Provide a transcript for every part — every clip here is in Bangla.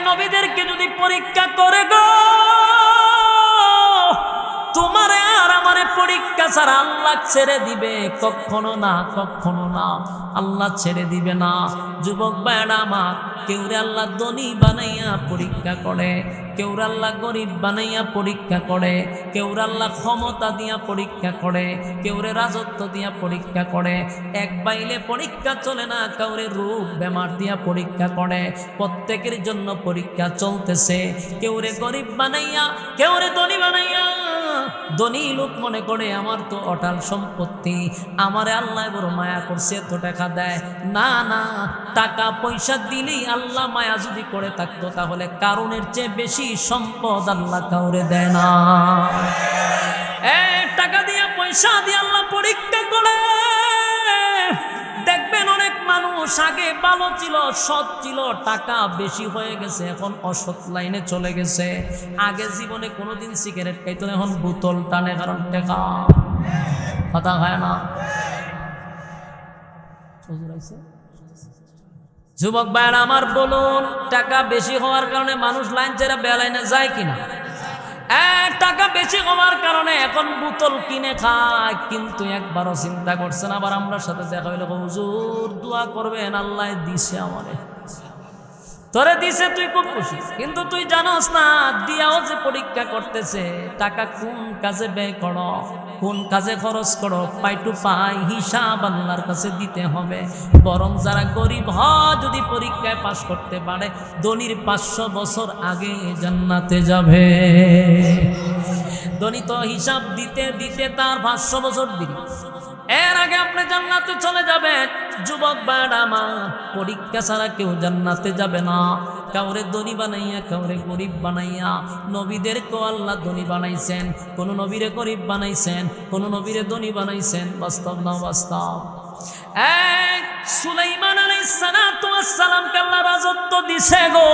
নবীদেরকে যদি পরীক্ষা করে গো, তোমারে আর আমারে পরীক্ষা ছাড়া আল্লাহ ছেড়ে দিবে? কখনো না, কখনো না, আল্লাহ ছেড়ে দিবে না। যুবক ভাইরা আমার, কেউরে আল্লাহ ধনী বানাইয়া পরীক্ষা করে, কেউরে আল্লাহ গরিব বানাইয়া পরীক্ষা করে, কেউরে আল্লাহ ক্ষমতা দিয়া পরীক্ষা করে, কেউরে রাজত্ব দিয়া পরীক্ষা করে। এক বাইলে পরীক্ষা চলে না, কাউরে রোগ বেমার দিয়া পরীক্ষা করে। প্রত্যেকের জন্য পরীক্ষা চলতেছে। কেউরে গরিব বানাইয়া, কেউরে ধনী বানাইয়া। ধনী লোক মনে করে আমার তো অটাল সম্পত্তি, আমারে আল্লাহ বড় মায়া করছে, এত টাকা দেয়। না না, টাকা পয়সা দিলেই আল্লাহ মায়া যদি করে থাকতো, তাহলে কারণের চেয়ে বেশি সম্পদ আল্লাহ কাউরে দেয় না। টাকা দিয়া পয়সা দিয়ে আল্লাহ পরীক্ষা করে। দেখবেন অনেক মানুষ আগে ভালো ছিল, সৎ ছিল, টাকা বেশি হয়ে গেছে, এখন অসৎ লাইনে চলে গেছে। আগে জীবনে কোনোদিন সিগারেট খাইতো, এখন বোতল টানে, কারণ টাকা। কথা হয় না? যুবক ভাইরা আমার, বলুন, টাকা বেশি হওয়ার কারণে মানুষ লাইন ছেড়ে বেলাইনে যায় কিনা? টাকা বেশি হওয়ার কারণে এখন বোতল কিনে খায়, কিন্তু একবারও চিন্তা করছেন। আবার আমরা সাথে দেখা হইলে, হুজুর দোয়া করবেন, আল্লাহ দিছে আমারে। তোরে দিছে, তুই খুব খুশি, কিন্তু তুই জানোস না দিয়াও যে পরীক্ষা করতেছে। টাকা কোন কাজে ব্যয় করো, কোন কাজে খরচ করো, পাই টু পাই হিসাব আল্লাহর কাছে দিতে হবে। বরং যারা গরিব হয়, যদি পরীক্ষায় পাশ করতে পারে, ধনীর 500 বছর আগে জান্নাতে যাবে। ধনী তো হিসাব দিতে দিতে তার 500 বছর দিবে, এর আগে আপনি জান্নাতে চলে যাবেন। যুবক ভাইরা আমার, পরীক্ষা ছাড়া কেউ জান্নাতে যাবে না। কাউরে ধনী বানাইয়া, কাউরে গরিব বানাইয়া। নবীদেরকেও আল্লাহ ধনী বানাইছেন, কোন নবীরে গরিব বানাইছেন, কোন নবীরে ধনী বানাইছেন। বাস্তব না বাস্তব? সুলাইমান আলাইহিস সালাতু ওয়াস সালামকে আল্লাহ রাজত্ব দিছে গো।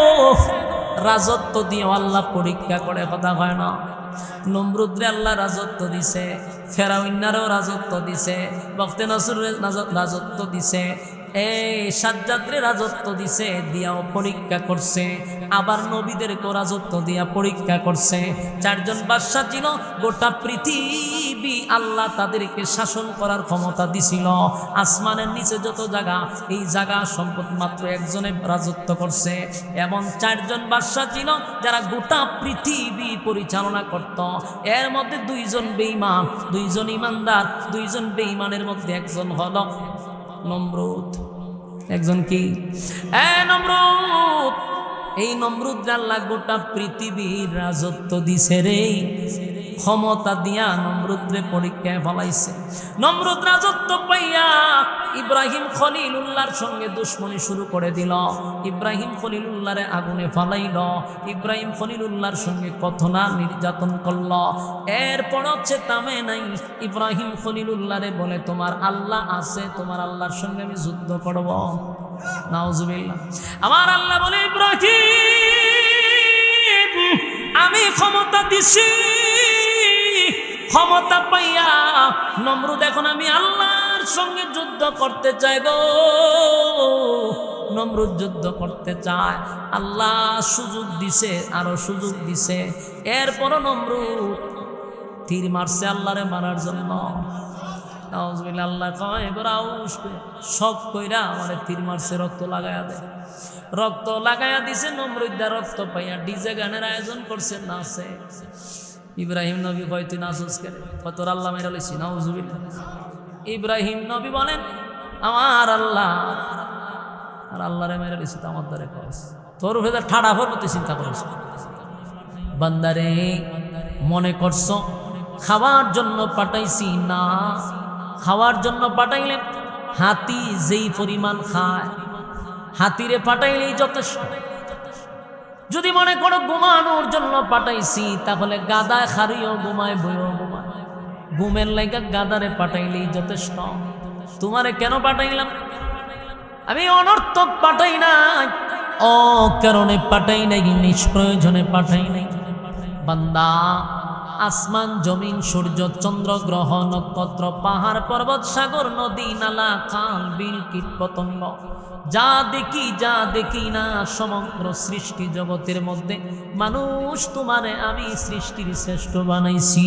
রাজত্ব দিয়ে আল্লাহ পরীক্ষা করে, কথা হয় না? নমরুদরে আল্লাহ রাজত্ব দিছে, ফেরাউন্নারও রাজত্ব দিছে, বখতে নসরের রাজত্ব দিছে, সাজ্জাদরে রাজত্ব দিছে, দিয়াও পরীক্ষা করছে। আবার নবীদেরকেও রাজত্ব দিয়া পরীক্ষা করছে। 4 জন বাদশা ছিল, গোটা পৃথিবী আল্লাহ তাদেরকে শাসন করার ক্ষমতা দিছিল। আসমানের নিচে যত জায়গা, এই জায়গা সম্পদ মাত্র একজনে রাজত্ব করছে। এবং 4 জন বাদশা ছিল যারা গোটা পৃথিবী পরিচালনা করত। এর মধ্যে 2 জন বেঈমান, 2 জন ইমানদার। 2 জন বেঈমানের মধ্যে একজন হলো নমরুদ। একজন কি? নমরুদ। এই নমরুদ আল্লাহ গোটা পৃথিবীর রাজত্ব দিছে রে। ক্ষমতা দিয়া নমরুদরে পরীক্ষায় ফলাইছে। নমরুদ রাজত্ব পাইয়া ইব্রাহিম খলিলুল্লাহর সঙ্গে দুশ্মনী শুরু করে দিল। ইব্রাহিম খলিলুল্লাহরে আগুনে ফালাইল। ইব্রাহিম খলিলুল্লাহর সঙ্গে কত না নির্যাতন করল। এরপর হচ্ছে থামে নাই। ইব্রাহিম খলিলুল্লাহরে বলে, তোমার আল্লাহ আছে, তোমার আল্লাহর সঙ্গে আমি যুদ্ধ করব। নাউজুবিল্লাহ। আমার আল্লাহ বলে, ইব্রাহিম আমি ক্ষমতা দিছি, ক্ষমতা পাইয়া নমরুদ এখন আমি আল্লাহর সঙ্গে যুদ্ধ করতে চাই গো। নমরুদ যুদ্ধ করতে চায়, আল্লাহ সুযোগ দিছে, আরো সুযোগ দিছে। এরপরও নমরুদ তীর মারছে আল্লাহরে মারার জন্য। আল্লাহ কয়, এবার আউস শখ কইরা আমারে তীর মারছে, রক্ত লাগাইয়া দেয়। রক্ত লাগাইয়া দিছে। নমরুদা রক্ত পাইয়া ডিজে গানের আয়োজন করছে, নাচে। ইব্রাহিম নবী কয়, তুই নাচস কেন? তোর আল্লাহ মেরা লইছি। নাউজুবিল্লাহ। ইব্রাহিম নবী বলেন, আমার আল্লাহ আর আল্লাহরে মেরা লইছি, তো আমার দ্বারে কস, তোর ভেতর ঠাড়া হবো, তুই চিন্তা করিস। বান্দারে, মনে করছ খাওয়ার জন্য পাঠাইছি? না, খাওয়ার জন্য পাঠাইলে হাতি যেই পরিমাণ খায়, হাতিরে পাঠাইলেই যথেষ্ট। যদি মনে করো ঘুমানোর জন্য পাঠাইছি, তাহলে গাদায় খারিও ঘুমায়, বইও ঘুমায়। ঘুমের লাইগা গাদারে পাঠাইলেই যথেষ্ট। তোমারে কেন পাঠাইলাম? আমি অনর্থক পাঠাই নাই, অকারণে পাঠাই নাই, নিষ্প্রয়োজনে পাঠাই নাই। বান্দা, আসমান জমিন সূর্য চন্দ্র গ্রহ নক্ষত্র পাহাড় পর্বত সাগর নদী নালা খাল বিল কীট পতঙ্গ যা দেখি না সমগ্র সৃষ্টি জগতের মধ্যে মানুষ তোমারে আমি সৃষ্টির শ্রেষ্ঠ বানাইছি।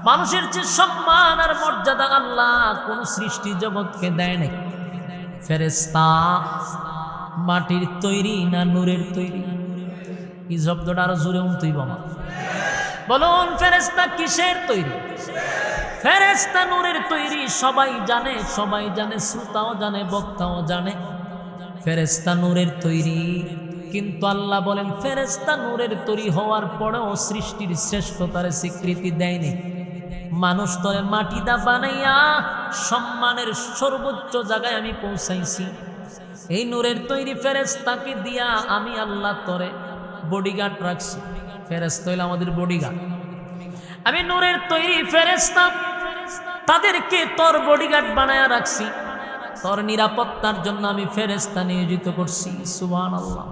মানুষের চেয়ে সম্মান আর মর্যাদা আল্লাহ কোন সৃষ্টি জগৎকে দেয় নাই। ফেরেশতা মাটির তৈরি না নূরের তৈরি? এই শব্দটা আরো জোরে উঠতেই বাবা বলুন, ফেরেশতা কিসের তৈরি? ফেরেশতা নূরের তৈরি। সবাই জানে, শ্রোতাও জানে, বক্তাও জানে ফেরেশতা নূরের তৈরি। কিন্তু আল্লাহ বলেন ফেরেশতা নূরের তৈরি হওয়ার পরেও সৃষ্টির শ্রেষ্ঠতার স্বীকৃতি দেয়নি। মানুষ তরে মাটিদা বানাইয়া সম্মানের সর্বোচ্চ জায়গায় আমি পৌঁছাইছি। এই নূরের তৈরি ফেরেশতাকে দিয়া আমি আল্লাহ তরে বডিগার্ড রাখছি। ফেরেশতা হইল আমাদের বডিগার্ড। আমি নূরের তৈরি ফেরেশতা তাদেরকে তোর বডিগার্ড বানায়া রাখছি। তোর নিরাপত্তার জন্য আমি ফেরেশতা নিয়োজিত করছি। সুবহানাল্লাহ।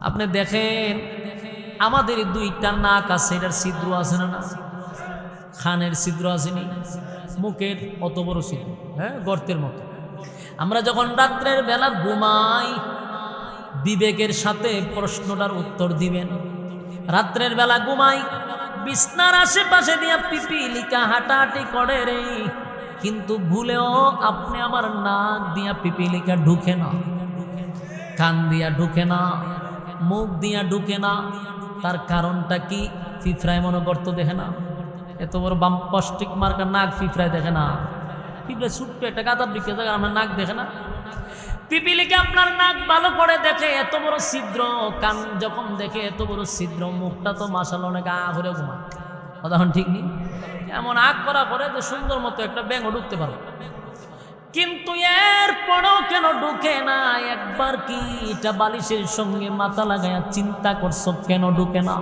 আপনি দেখেন আমাদের দুইটা নাক আছে, এটার ছিদ্র আছে না? খানের ছিদ্র আসেনি, মুখের অত বড় ছিদ্র, হ্যাঁ, গর্তের মতো। আমরা যখন রাত্রের বেলা ঘুমাই, বিবেকের সাথে প্রশ্নটার উত্তর দিবেন। রাত্রের বেলা ঘুমাই, বিছনার আশেপাশে দিয়া পিপিলিকা হাঁটাহাঁটি করে রে, কিন্তু ভুলেও আপনি আমার নাক দিয়া পিপিলিকা ঢুকে না, কান দিয়া ঢুকে না, মুখ দিয়া ঢুকে না। তার কারণটা কি? পিঁপড়ায় মনে গর্ত দেখে না? এত বড় বাম্পাস্টিক মার্কা নাক পিঁপড়ায় দেখে না? পিঁপড়ায় ছোট্ট একটা গাদার দিকে দেখে, আপনার নাক দেখে না? পিপিলিকা আপনার নাক ভালো করে দেখে, এত বড় ছিদ্র। কান যখন দেখে এত বড় ছিদ্র, মুখটা তো মাশাআল্লাহ অনেক ঘুরে ঘুমায়। উদাহরণ ঠিক নেই, এমন আগ করা করে যে সুন্দর মতো একটা ব্যাঙও ঢুকতে পারো। কিন্তু এর পরেও কেন ঢুকে না? একবার কি এটা বালিশের সঙ্গে মাথা লাগাইয়া চিন্তা করছো কেন ঢুকে না?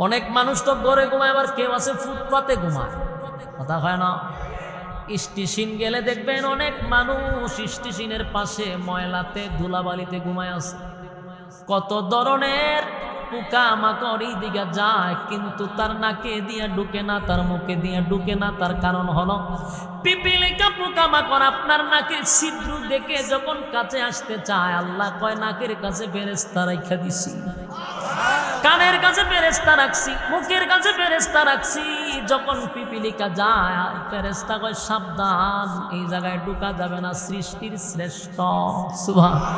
অনেক মানুষ তো ঘরে ঘুমায়, আবার কেউ আছে ফুটপাতে ঘুমায়। কথা হয় না? স্টেশন গেলে দেখবেন অনেক মানুষ স্টেশনের পাশে ময়লাতে ধুলাবালিতে ঘুমায় আছে। কত ধরনের পোকা মাকড় দিকে যায়, কিন্তু তার নাকে দিয়া ঢুকে না, তার মুখে দিয়া ঢুকে না। তার কারণ হলো পিপিলিকা পোকা মাকড় আপনার নাকের ছিদ্র দেখে যখন কাছে আসতে চায়, আল্লাহ কয় নাকের কাছে ফেরেশতা রাইখা দিছি, কানের কাছে ফেরেশতা রাখছি, মুখের কাছে ফেরেশতা রাখছি। যখন পিপিলিকা যায়, ফেরেশতা কয় সাবধান, এই জায়গায় ঢুকা যাবে না। সৃষ্টির শ্রেষ্ঠ, সুবহানাল্লাহ,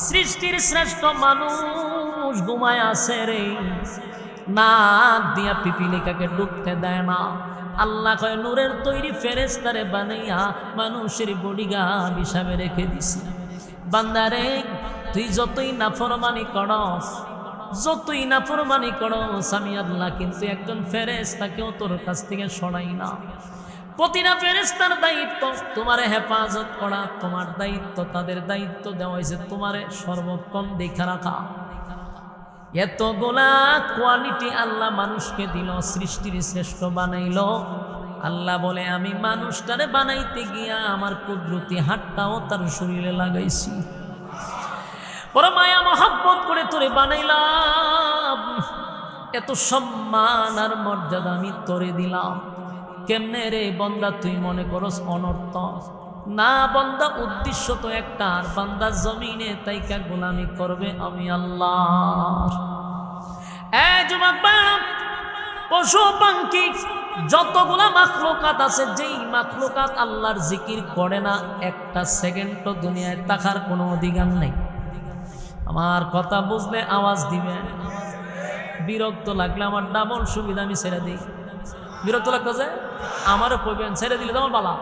সৃষ্টির শ্রেষ্ঠ মানুষ ঘুমায় আছে রে, নাক দিয়া পিপিলিকাকে ঢুকতে দেয় না। আল্লাহ কয় নূরের তৈরি ফেরেশতারে বানাইয়া মানুষের বডিগার্ড হিসাবে রেখে দিছি। বান্দারে তুই যতই নাফরমানি করস, যতই নাফরমানি করস, আমি আল্লাহ কিন্তু একজন ফেরেশতাকেও তোর কাছ থেকে সরাই না। প্রতিটা ফেরেশতার দায়িত্ব তোমারে হেফাজত করা, তোমার দায়িত্ব, তাদের দায়িত্ব দেওয়া হয়েছে তোমারে সর্বক্ষণ দেখা রাখা। এতগুলা কোয়ালিটি আল্লাহ মানুষকে দিল, সৃষ্টির শ্রেষ্ঠ বানাইল। আল্লাহ বলে আমি মানুষটারে বানাইতে গিয়া আমার কুদরতি হাতটাও তার শরীরে লাগাইছি, বড় মায়া মহব্বত করে তোরে বানাইলাম। এত সম্মান আর মর্যাদা আমি তোরে দিলাম। কেমনে রে বান্দা তুই মনে করস অনর্থ? না বান্দা, উদ্দেশ্য তো একটা, আর বান্দা জমিনে তাইকা গোলামি করবে আমি আল্লাহ। যুবক ভাইরা, পশু পাখি যতগুলা মাখলুকাত আছে, যেই মাখলুকাত আল্লাহর জিকির করে না, একটা সেকেন্ডও দুনিয়ায় থাকার কোনো অধিকার নেই। আমার কথা বুঝলে আওয়াজ দিবেন। বিরক্ত লাগলে আমার ডাবল সুবিধা, আমি ছেড়ে দিই। বিরক্ত লাগতেছে আমারও কইবেন, ছেড়ে দিলে তোমার বালা।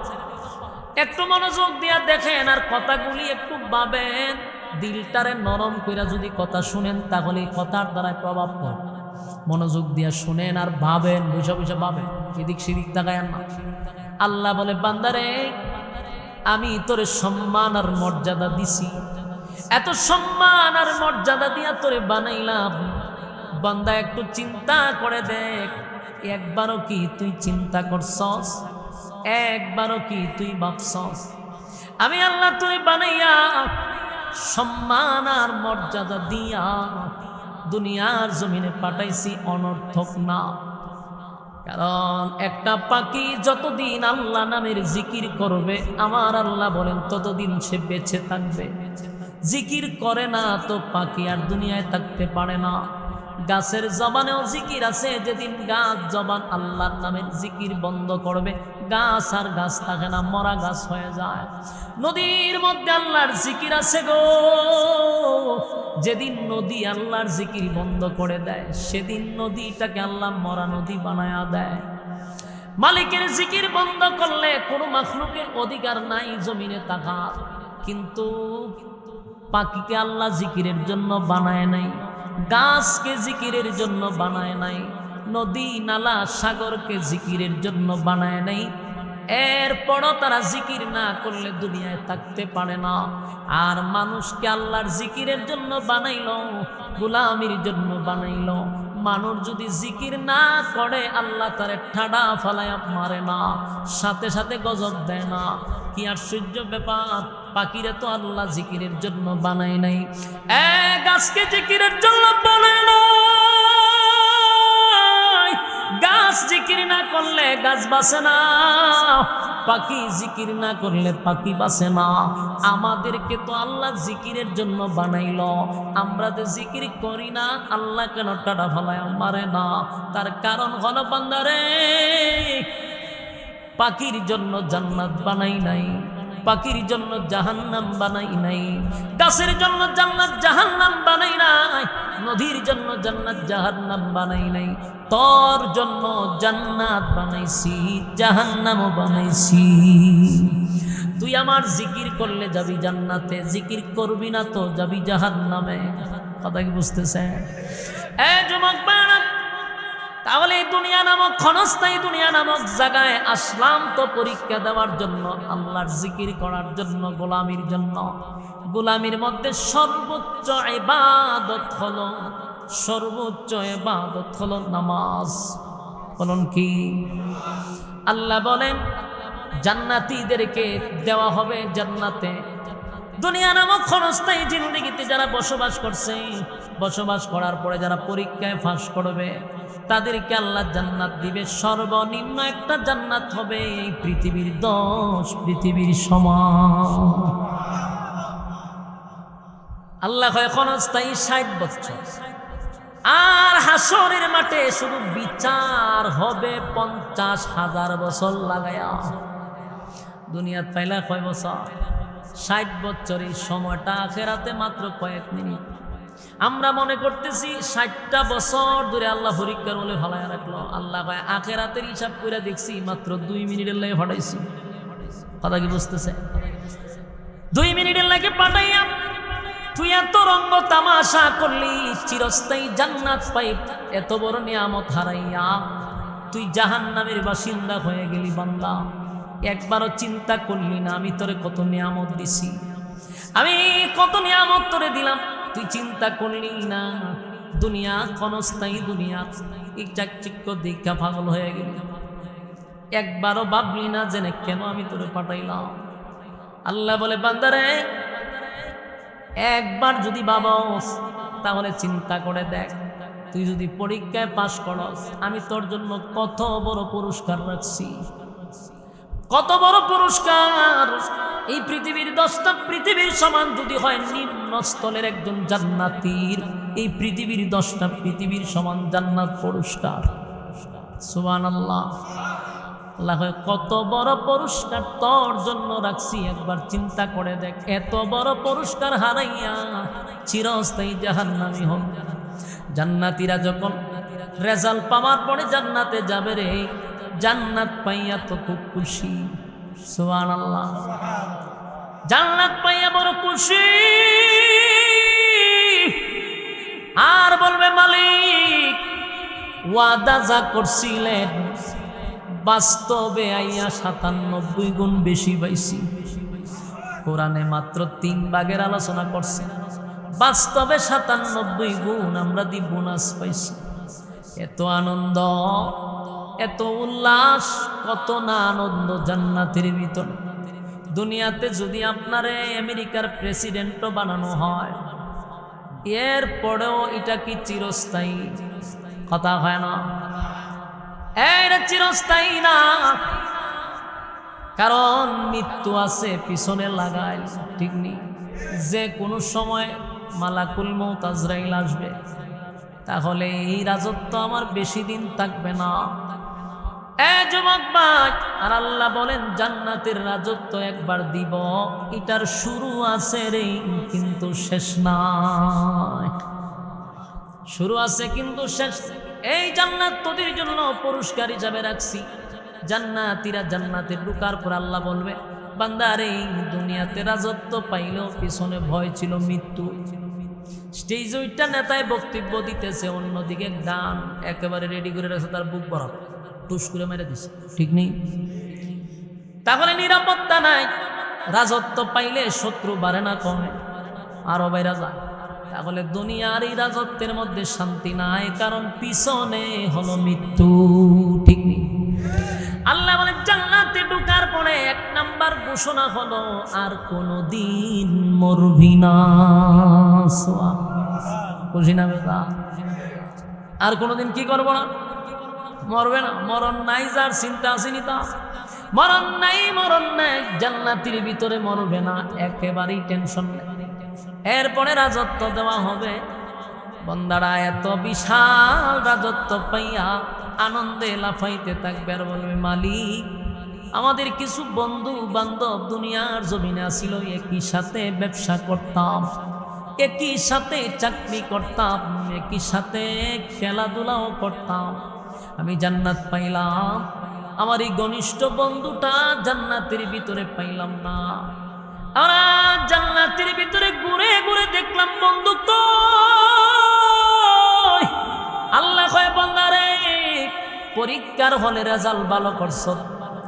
একটু মনোযোগ দিয়া দেখেন আর কথাগুলি একটু ভাবেন, দিলটারে নরম কইরা যদি কথা শুনেন তাহলে কথার দ্বারা প্রভাব পড়ে। মনোযোগ দিয়া শুনেন আর ভাবেন, বুঝা বুঝা ভাবেন, এদিক সেদিক তাকায় না। আল্লাহ বলে বান্দারে আমি তোরে সম্মান আর মর্যাদা দিছি, এত সম্মান আর মর্যাদা দিয়া তোরে বানাইলাম। বান্দা একটু চিন্তা করে দেখ, একবারও কি তুই চিন্তা করছস? একবারও কি তুই ভাবছস আমি আল্লাহ তোরে বানাইয়া সম্মান আর মর্যাদা দিয়া দুনিয়ার জমিনে পাঠাইছি অনর্থক না। কারণ একটা পাখি যতদিন আল্লাহ নামের জিকির করবে, আমার আল্লাহ বলেন ততদিন সে বেঁচে থাকবে। জিকির করে না তো পাখি আর দুনিয়ায় থাকতে পারে না। গাছের জবানেও জিকির আছে, যেদিন গাছ জবান আল্লাহর নামের জিকির বন্ধ করবে, গাছ আর গাছ থাকে না, মরা গাছ হয়ে যায়। নদীর মধ্যে আল্লাহর জিকির আছে গো, যেদিন নদী আল্লাহর জিকির বন্ধ করে দেয়, সেদিন নদীটাকে আল্লাহ মরা নদী বানায়া দেয়। মালিকের জিকির বন্ধ করলে কোনো মাখলুকের অধিকার নাই জমিনে থাকার। কিন্তু পাখিকে আল্লাহ জিকিরের জন্য বানায় নাই, গাছকে জিকিরের জন্য বানায় নাই, নদী নালা সাগরকে জিকিরের জন্য বানায় নাই। এরপরও তারা জিকির না করলে দুনিয়ায় থাকতে পারে না। আর মানুষকে আল্লাহর জিকিরের জন্য বানাইল, গোলামির জন্য বানাইল। মানুষ যদি জিকির না করে আল্লাহ তারে ঠাডা ফালায়া মারে না, সাথে সাথে গজব দেয় না। কি আশ্চর্য ব্যাপার! পাখিরে তো আল্লাহ জিকিরের জন্য বানায় নাই, গাছকে জিকিরের জন্য বানায় না। গাছ জিকির না করলে গাছ বাঁচে না, পাখি জিকির না করলে পাখি বাঁচে না। আমাদেরকে তো আল্লাহ জিকিরের জন্য বানাইল, আমরা যে জিকির করি না আল্লাহ কেন টাটা ফলায় মারে না? তার কারণ হলো বান্দারে, পাখির জন্য জান্নাত বানাই নাই, পাখির জন্য জাহান্নাম বানাই নাই, গাছের জন্য জান্নাত জাহান্নাম বানাই নাই, নদীর জন্য জান্নাত জাহান্নাম বানাই নাই। তোর জন্য জান্নাত বানাইছি, জাহান্নামও বানাইছি। তুই আমার জিকির করলে যাবি জান্নাতে, জিকির করবি না তো যাবি জাহান্নামে। কথা কি বুঝতেছে? যুবক বাড়া, তাহলে এই দুনিয়া নামক ক্ষণস্থায়ী দুনিয়া নামক জায়গায় আসলাম তো পরীক্ষা দেওয়ার জন্য, আল্লাহর জিকির করার জন্য, গোলামির জন্য। গোলামির মধ্যে সর্বোচ্চ ইবাদত হলো, সর্বোচ্চ ইবাদত হলো নামাজ। বলুন কি? আল্লাহ বলেন জান্নাতীদেরকে দেওয়া হবে জান্নাতে। দুনিয়া নামক ক্ষণস্থায়ী জিন্দেগিতে যারা বসবাস করছে, বসবাস করার পরে যারা পরীক্ষায় ফাঁস করবে, তাদেরকে আল্লাহ জান্নাত দিবে। সর্বনিম্ন একটা জান্নাত হবে এই পৃথিবীর 10 পৃথিবীর সমান। আল্লাহ কয় ক্ষণস্থায়ী 60 বছর। আর হাসরের মাঠে শুধু বিচার হবে 50,000 বছর লাগায়া। দুনিয়াত পাইলা কয় বছর? 60 বছর। এই সময়টা আখিরাতে মাত্র কয়েক মিনিট। আমরা মনে করতেছি 60টা বছর ধরে আল্লাহ পরীক্ষার বলে ভালায় রাখলো। আল্লাহ কয় আখিরাতের হিসাব করে দেখছি মাত্র 2 মিনিটের লাগে ফাটাইছি। কথা কি বুঝতেছে? 2 মিনিটের লাগে পাঠাইয়া তুই এত রঙ্গ তামাশা করলি, চিরস্থায়ী জান্নাত পাই এত বড় নিয়ামত হারাইয়া তুই জাহান্নামের বাসিন্দা হয়ে গেলি। বান্দা, একবারও চিন্তা করলি না আমি তোরে কত নিয়ামত দিছি, আমি কত নিয়ামত তোরে দিলাম? তুই চিন্তা করলি না? দুনিয়া ক্ষণস্থায়ী, দুনিয়া এই চাকচিক্য দীক্ষা পাগল হয়ে গেলি। একবারও ভাবলি না জেনে কেন আমি তোরে পাঠাইলাম? আল্লাহ বলে বান্দারে, একবার যদি ভাবস তাহলে চিন্তা করে দেখ, তুই যদি পরীক্ষায় পাশ করস আমি তোর জন্য কত বড় পুরস্কার রাখছি। কত বড় পুরস্কার! এই পৃথিবীর 10টা পৃথিবীর সমান যদি হয় নিম্ন স্থলের একজন জান্নাতীর, এই পৃথিবীর 10টা পৃথিবীর সমান জান্নাত পুরস্কার। সুবহানাল্লাহ। আল্লাহ কত বড় পুরস্কার তোর জন্য রাখছি, একবার চিন্তা করে দেখ। এত বড় পুরস্কার হারাইয়া চিরস্থায়ী জাহান্নামী হন। জান্নাতীরা যখন রেজাল্ট পাওয়ার পরে জান্নাতে যাবে রে, জান্নাত পাইয়া তো খুব খুশি। সুবহানাল্লাহ। জান্নাত পাইয়া বড় খুশি। আর বলবে মালিক ওয়াদা যা করছিলেন বাস্তবে আইয়া 97 গুণ বেশি পাইছি। কোরআনে মাত্র 3 ভাগের আলোচনা করছে, বাস্তবে 97 গুণ আমরা দি বোনাস পাইছি। এত আনন্দ, এত উল্লাস, কত না আনন্দ জান্নাতের ভিতর। দুনিয়াতে যদি আপনারে আমেরিকার প্রেসিডেন্টও বানানো হয়, এর পরেও এটা কি চিরস্থায়ী? কথা হয় না, এটা চিরস্থায়ী না। কারণ মৃত্যু আছে পিছনে লাগাই, ঠিক নেই? যে কোনো সময় মালাকুল মউত আজরাইল আসবে, তাহলে এই রাজত্ব আমার বেশি দিন থাকবে না। যুবক ভাই, আর আল্লাহ বলেন জান্নাতের রাজত্ব একবার দিব, এটার শুরু আছে রে, কিন্তু শেষ নাই। শুরু আছে কিন্তু শেষ। এই জান্নাত তোদের জন্য পুরস্কার হিসাবে রাখছি। জান্নাতীরা জান্নাতে ঢোকার পর আল্লাহ বলবে, বান্দারে দুনিয়াতে রাজত্ব পাইলেও পিছনে ভয় ছিল মৃত্যু। স্টেজ ওইটা নেতায় বক্তব্য দিতেছে, অন্যদিকে গান একেবারে রেডি করে রাখছে, তার বুক বরাবর টুস করে মেরে দিছে, ঠিক নেই? তাহলে নিরাপত্তা নাই। রাজত্ব পাইলে শত্রু বাড়ে না কমে, আরো বাইরা যায়। তাহলে দুনিয়ার এই রাজত্বের মধ্যে শান্তি নাই, কারণ পিছনে হলো মৃত্যু, ঠিক নেই? আল্লাহ বলে জান্নাতে ঢোকার পরে 1 নাম্বার ঘোষণা হলো, আর কোনদিন মরবি না। খুশি না বেটা? আর কোনদিন কি করবো না? মরবে না। মরণ নাই, যার চিন্তা আসেনি তা মরণ নাই, মরণ নাই। জান্নাতের ভিতরে মরবে না, একেবারেই টেনশন নেই। এরপরে রাজত্ব দেওয়া হবে। বন্দারা এত বিশাল রাজত্ব পাইয়া আনন্দে লাফাইতে থাকবে, আর বলবে, মালিক, আমাদের কিছু বন্ধু বান্ধব দুনিয়ার জমিনে আসিল, একই সাথে ব্যবসা করতাম, একই সাথে চাকরি করতাম, একই সাথে খেলাধুলাও করতাম। আমি জান্নাত পাইলাম, আমার এই ঘনিষ্ঠ বন্ধুটা জান্নাতের ভিতরে পাইলাম না। আমরা জান্নাতের ভিতরে ঘুরে ঘুরে দেখলাম বন্ধু কই। আল্লাহ কয়, বান্দারে, পরীক্ষার হলে রেজাল্ট ভালো করছ,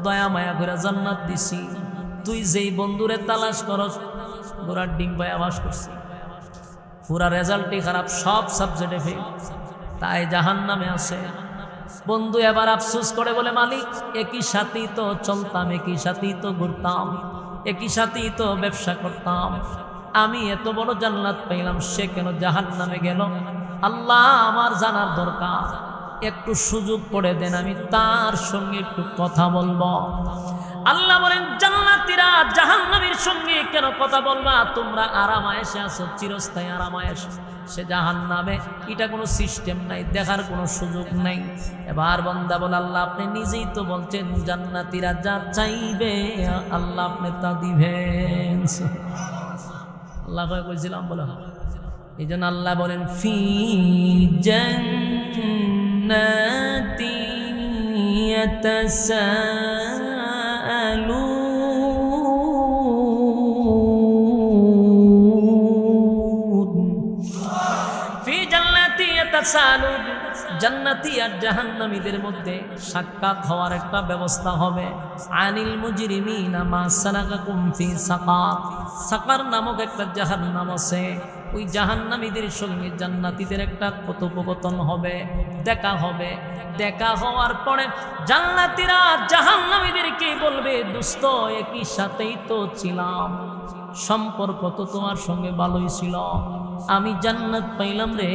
দয়া মায়া করে জান্নাত দিছি। তুই যেই বন্ধুরে তালাশ করস, গোড়ার ডিম পায় আবাস করছি, পুরা রেজাল্টই খারাপ, সব সাবজেক্টে ফেল, তাই জাহান্নামে আছে। বন্ধু এবার আফসোস করে বলে, মালিক, একই সাথেই তো চলতাম, একই সাথেই তো ঘুরতাম, একই সাথেই তো ব্যবসা করতাম, আমি এত বড় জান্নাত পাইলাম, সে কেন জাহান্নামে গেল? আল্লাহ, আমার জানার দরকার, একটু সুযোগ করে দেন, আমি তার সঙ্গে একটু কথা বলবো। আল্লাহ বলেন, জান্নাতীরা জাহান্নামীর সঙ্গে কেন কথা বলবা? তোমরা আরামায়েশে আছো, চিরস্থায়ী আরামায়েশ। সে জাহান্নামে, এটা কোনো সিস্টেম নাই, দেখার কোনো সুযোগ নাই। এবার বান্দা বলে, আল্লাহ, আপনি নিজেই তো বলছেন জান্নাতীরা যা চাইবে আল্লাহ আপনি তা দিবেন। আল্লাহ কইছিলাম বলে, এই জন্য আল্লাহ বলেন, ফি জান্নাতি ইয়াতাসাআলুন, জান্নাতি আর জাহান্নামীদের মধ্যে সাক্ষাৎ হওয়ার একটা ব্যবস্থা হবে। আনিল মুজরিমিনা মা সালাকাকুম ফি সাকার, সাকার নামক একটা জাহান্নাম আছে, ওই জাহান্নামীদের সঙ্গে জান্নাতীদের একটা কথোপকথন হবে, দেখা হবে। দেখা হওয়ার পরে জান্নাতীরা জাহান্নামীদেরকে বলবে, দোস্ত, একই সাথেই তো ছিলাম, সম্পর্ক তো তোমার সঙ্গে ভালোই ছিল, আমি জান্নাত পাইলাম রে,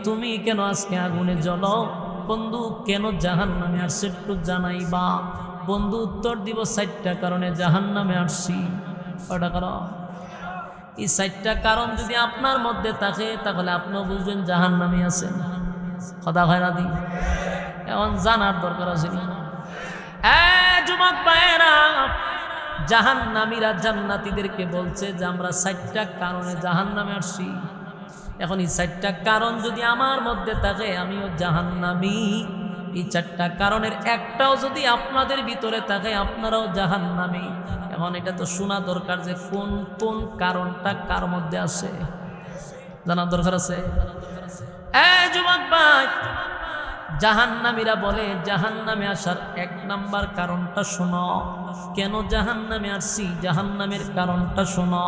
তুমি কেন আজকে আগুনে জ্বলো? বন্ধু কেন জাহান্নামে আসছে একটু জানাইবা। বন্ধু উত্তর দিব, 4টা কারণে জাহান্নামে আসছি। কয়টা কারণ? এই 4টা কারণ যদি আপনার মধ্যে থাকে, তাহলে আপনিও বুঝবেন জাহান্নামে আছেন। কথা হয় না দি? এখন জানার দরকার আছে। যুবক ভাইয়েরা, জাহান্নামীরা জান্নাতীদেরকে বলছে যে আমরা 4টা কারণে জাহান্নামে আসছি। এখন এই 4টা কারণ যদি আমার মধ্যে থাকে, আমিও জাহান্নামী। এই 4টা কারণের একটাও যদি আপনাদের ভিতরে থাকে, আপনারাও জাহান্নামী। এখন এটা তো শোনা দরকার যে কোন কোন কারণটা কার মধ্যে আছে, জানার দরকার আছে। যুবক ভাই, জাহান্নামীরা বলে জাহান্নামে আসার 1 নাম্বার কারণটা শোনো। কেন জাহান্নামে আসছি, জাহান্নামের কারণটা শোনো।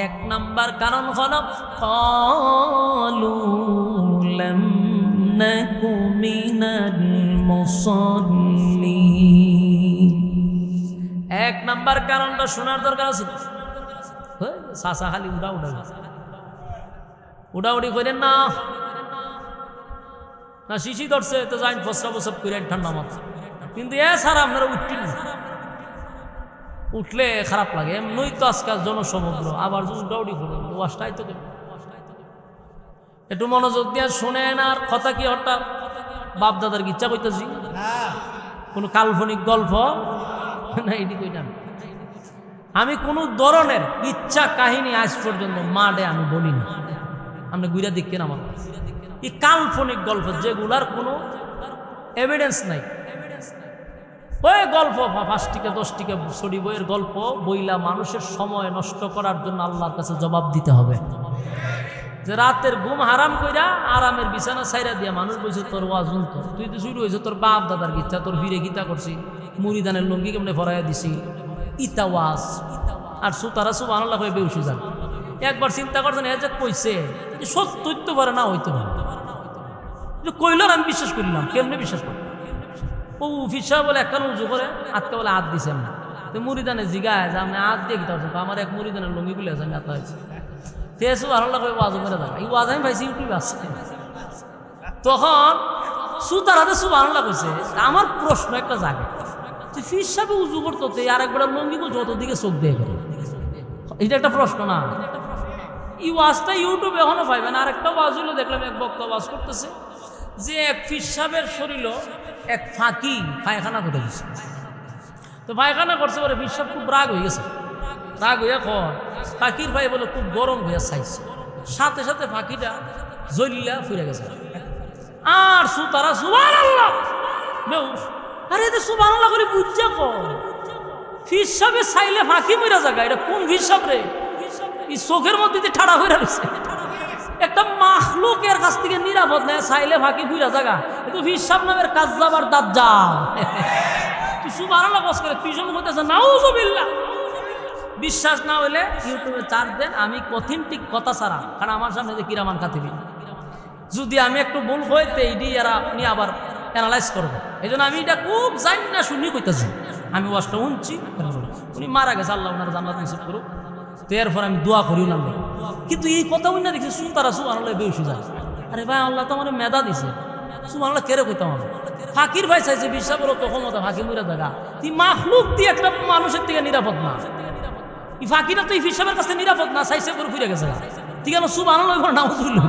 1 নাম্বার কারণ হলো, ক্বালু লাম নাকু মিনাল মুসাল্লিন। 1 নাম্বার কারণটা শোনার দরকার আছে। সাসা খালি উড়া উড়া উড়াউড়ি করেন না, না শিশি ধরছে তো যাই ফসরা বসব করে ঠান্ডা মাথা। কিন্তু এ সারা আপনারা উঠতেন না, উঠলে খারাপ লাগে। এমনই তো আজকাল জনসমুদ্র, আবার উড়াউড়ি করেন ওয়াশটাই তো একটু মনোযোগ দিয়ে শোনেন। আর কথা কি হঠাৎ বাপ দাদার ইচ্ছা করতেছি, কোনো কাল্পনিক গল্প না, এটি কইটা আমি কোনো ধরনের ইচ্ছা কাহিনী আজ পর্যন্ত মাঠে আমি বলিনি। আপনি গুইরা দেখেন আমার এই কাল্পনিক গল্প যেগুলার কোনো এভিডেন্স নাই, ওই গল্প 5 টিকা 10 টিকা ছড়ি বইয়ের গল্প বইলা মানুষের সময় নষ্ট করার জন্য আল্লাহর কাছে জবাব দিতে হবে। যে রাতের ঘুম হারাম কইরা আরামের বিছানা ছাইরা দিয়া মানুষ বলছে তোর ওয়াজ শুনতো, তুই তো শুরু হয়েছে তোর বাপ দাদার গীতা, তোর ভিড়ে গীতা করছি, মুড়িদানের লুঙ্গি কেমনে ফরাইয়া দিছি, ইতা ওয়াজ। আর সুতারা সুবহানাল্লাহ হয়ে বেউসে যান। একবার চিন্তা করছেন এ যে কইছে সত্য হইতে পারে না হইতে পারে, কইল আমি বিশ্বাস করলাম, কেমনে বিশ্বাস করলাম? ও ফিসা বলে একখান উজু করে আজকে বলে হাত দিছেন না, তো মুড়িদানের জিগায় যে আপনি হাত দিয়ে গীতা করছেন, আমার এক মুড়িদানের লুঙ্গি খুলে আছে আমি হাত হয়েছে তেসু আল্লাহ করে ওয়াজ মেরে দেখা। এই ওয়াজ আমি পাইছি ইউটিউবে আছে। তখন সুতার হাতে সুবহানাল্লাহ কইছে। আমার প্রশ্ন একটা জাগে, যে ফির সাহেব উজু করতো আর একবার লঙ্গি যত দিকে চোখ দিয়ে করে, এটা একটা প্রশ্ন না? এই ওয়াজটা ইউটিউবে এখনো পাইবেন। আর একটা ওয়াজ হলো দেখলাম এক বক্তা ওয়াজ করতেছে যে এক ফির সাহেবের শরীর এক ফাঁকি পায়খানা করে দিচ্ছে। তো পায়খানা করছে বলে ফির সাহেব খুব রাগ হয়ে গেছে। রাগ হইয়া কর ফাঁকির ভাই বলে খুব গরম হইয়া চাইছে, সাথে সাথে ফাঁকিটা জ্বলিয়া ফিরে গেছে। আর সুতারা সুবহানাল্লাহ বেউস, আরে এটা সুবহানাল্লাহ করে বুঝা কর ফির সাহেবের চাইলে ফাঁকি মইরা জায়গা। এটা কোন ফির সাহেব রে? এই চোখের মধ্যে দিয়ে ঠাড়া হয়ে রয়েছে। একটা মাখলুকের কাছ থেকে নিরাপদ নেয়, চাইলে ফাঁকি ফিরা জায়গা। কিন্তু ফির সাহেব নামের কাজ্জাব আর দাজ্জাল। তুই সুবহানাল্লাহ কস করে তুই সঙ্গে বলতেছে নাউযুবিল্লাহ। বিশ্বাস না হইলে ইউটিউবে চার্জ দেন, আমি কঠিনটিক কথা ছাড়া, কারণ আমার সামনে যে কিরামান কাতিবি, যদি আমি একটু ভুল হইতে এইটি এরা আপনি আবার অ্যানালাইজ করবো। এই জন্য আমি এটা খুব জানি না শুনি কইতেছি। আমি ওয়াজটা শুনছি, উনি মারা গেছে, আল্লাহ ওনার জান্নাত নসিব করুক। তো এরপর আমি দোয়া করি ওনার লোক। কিন্তু এই কথা উনি দেখছি সুতারা সুবহানাল্লাহ বেউসে যায়। আরে ভাই আল্লাহ তো আমার মেধা দিছে, সুবহানাল্লাহ কেড়ে কইতাম আমি। ফাঁকির ভাই চাইছে বিশ্বাস করো তো ক্ষমতা ফাঁকি মুরা জায়গা। তুই মাখলুক দিয়ে একটা মানুষের থেকে নিরাপদ না। এই ফাঁকিটা তো এই হিসাবের কাছে নিরাপদ না, চাইছে করে ফিরে গেছে। ঠিক আছে সুবহানাল্লাহ নাউযুবিল্লাহ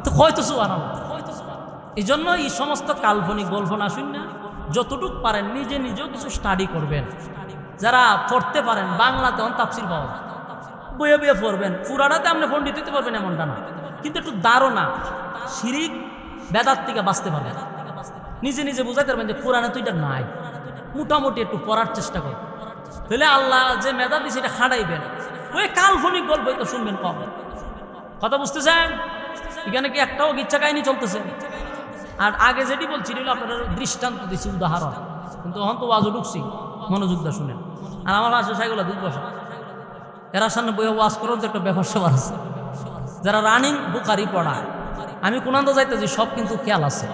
তো হয়তো সুবহানাল্লাহ। এই জন্য এই সমস্ত কাল্পনিক গল্প না শুন না, যতটুকু পারেন নিজে নিজেও কিছু স্টাডি করবেন। যারা পড়তে পারেন বাংলাতে তাফসীর পাওয়া বইয়ে বইয়ে পড়বেন, পুরাটাতে আপনি পণ্ডিত দিতে পারবেন এমনটা না, কিন্তু একটু ধারণা শিরিক বেদাত থেকে বাঁচতে পারবেন। নিজে নিজে বুঝাইতে পারবেন যে কোরআনে তো এটা নাই, মোটামুটি একটু পড়ার চেষ্টা করবেন। তাহলে আল্লাহ যে মেধা দিচ্ছে এটা খাটাইবেন। ওই কাল্পনিক গল্প তো শুনবেন কম। কথা বুঝতেছেন? এখানে কি একটাও ইচ্ছা কাহিনী চলতেছে? আর আগে যেটি বলছি আপনারা দৃষ্টান্ত দিচ্ছি, উদাহরণ। কিন্তু এখন তো ওয়াজও ঢুকছি, মনোযোগ দিয়ে শুনেন। আর আমার আসলে সেগুলো 2 বছর এরা সামনে বইয়ে ওয়াজ করার তো একটা ব্যাপার সবার আছে। যারা রানিং বুখারি পড়ায়, আমি কোনান্দ যাইতেছি সব কিন্তু খেয়াল আছে,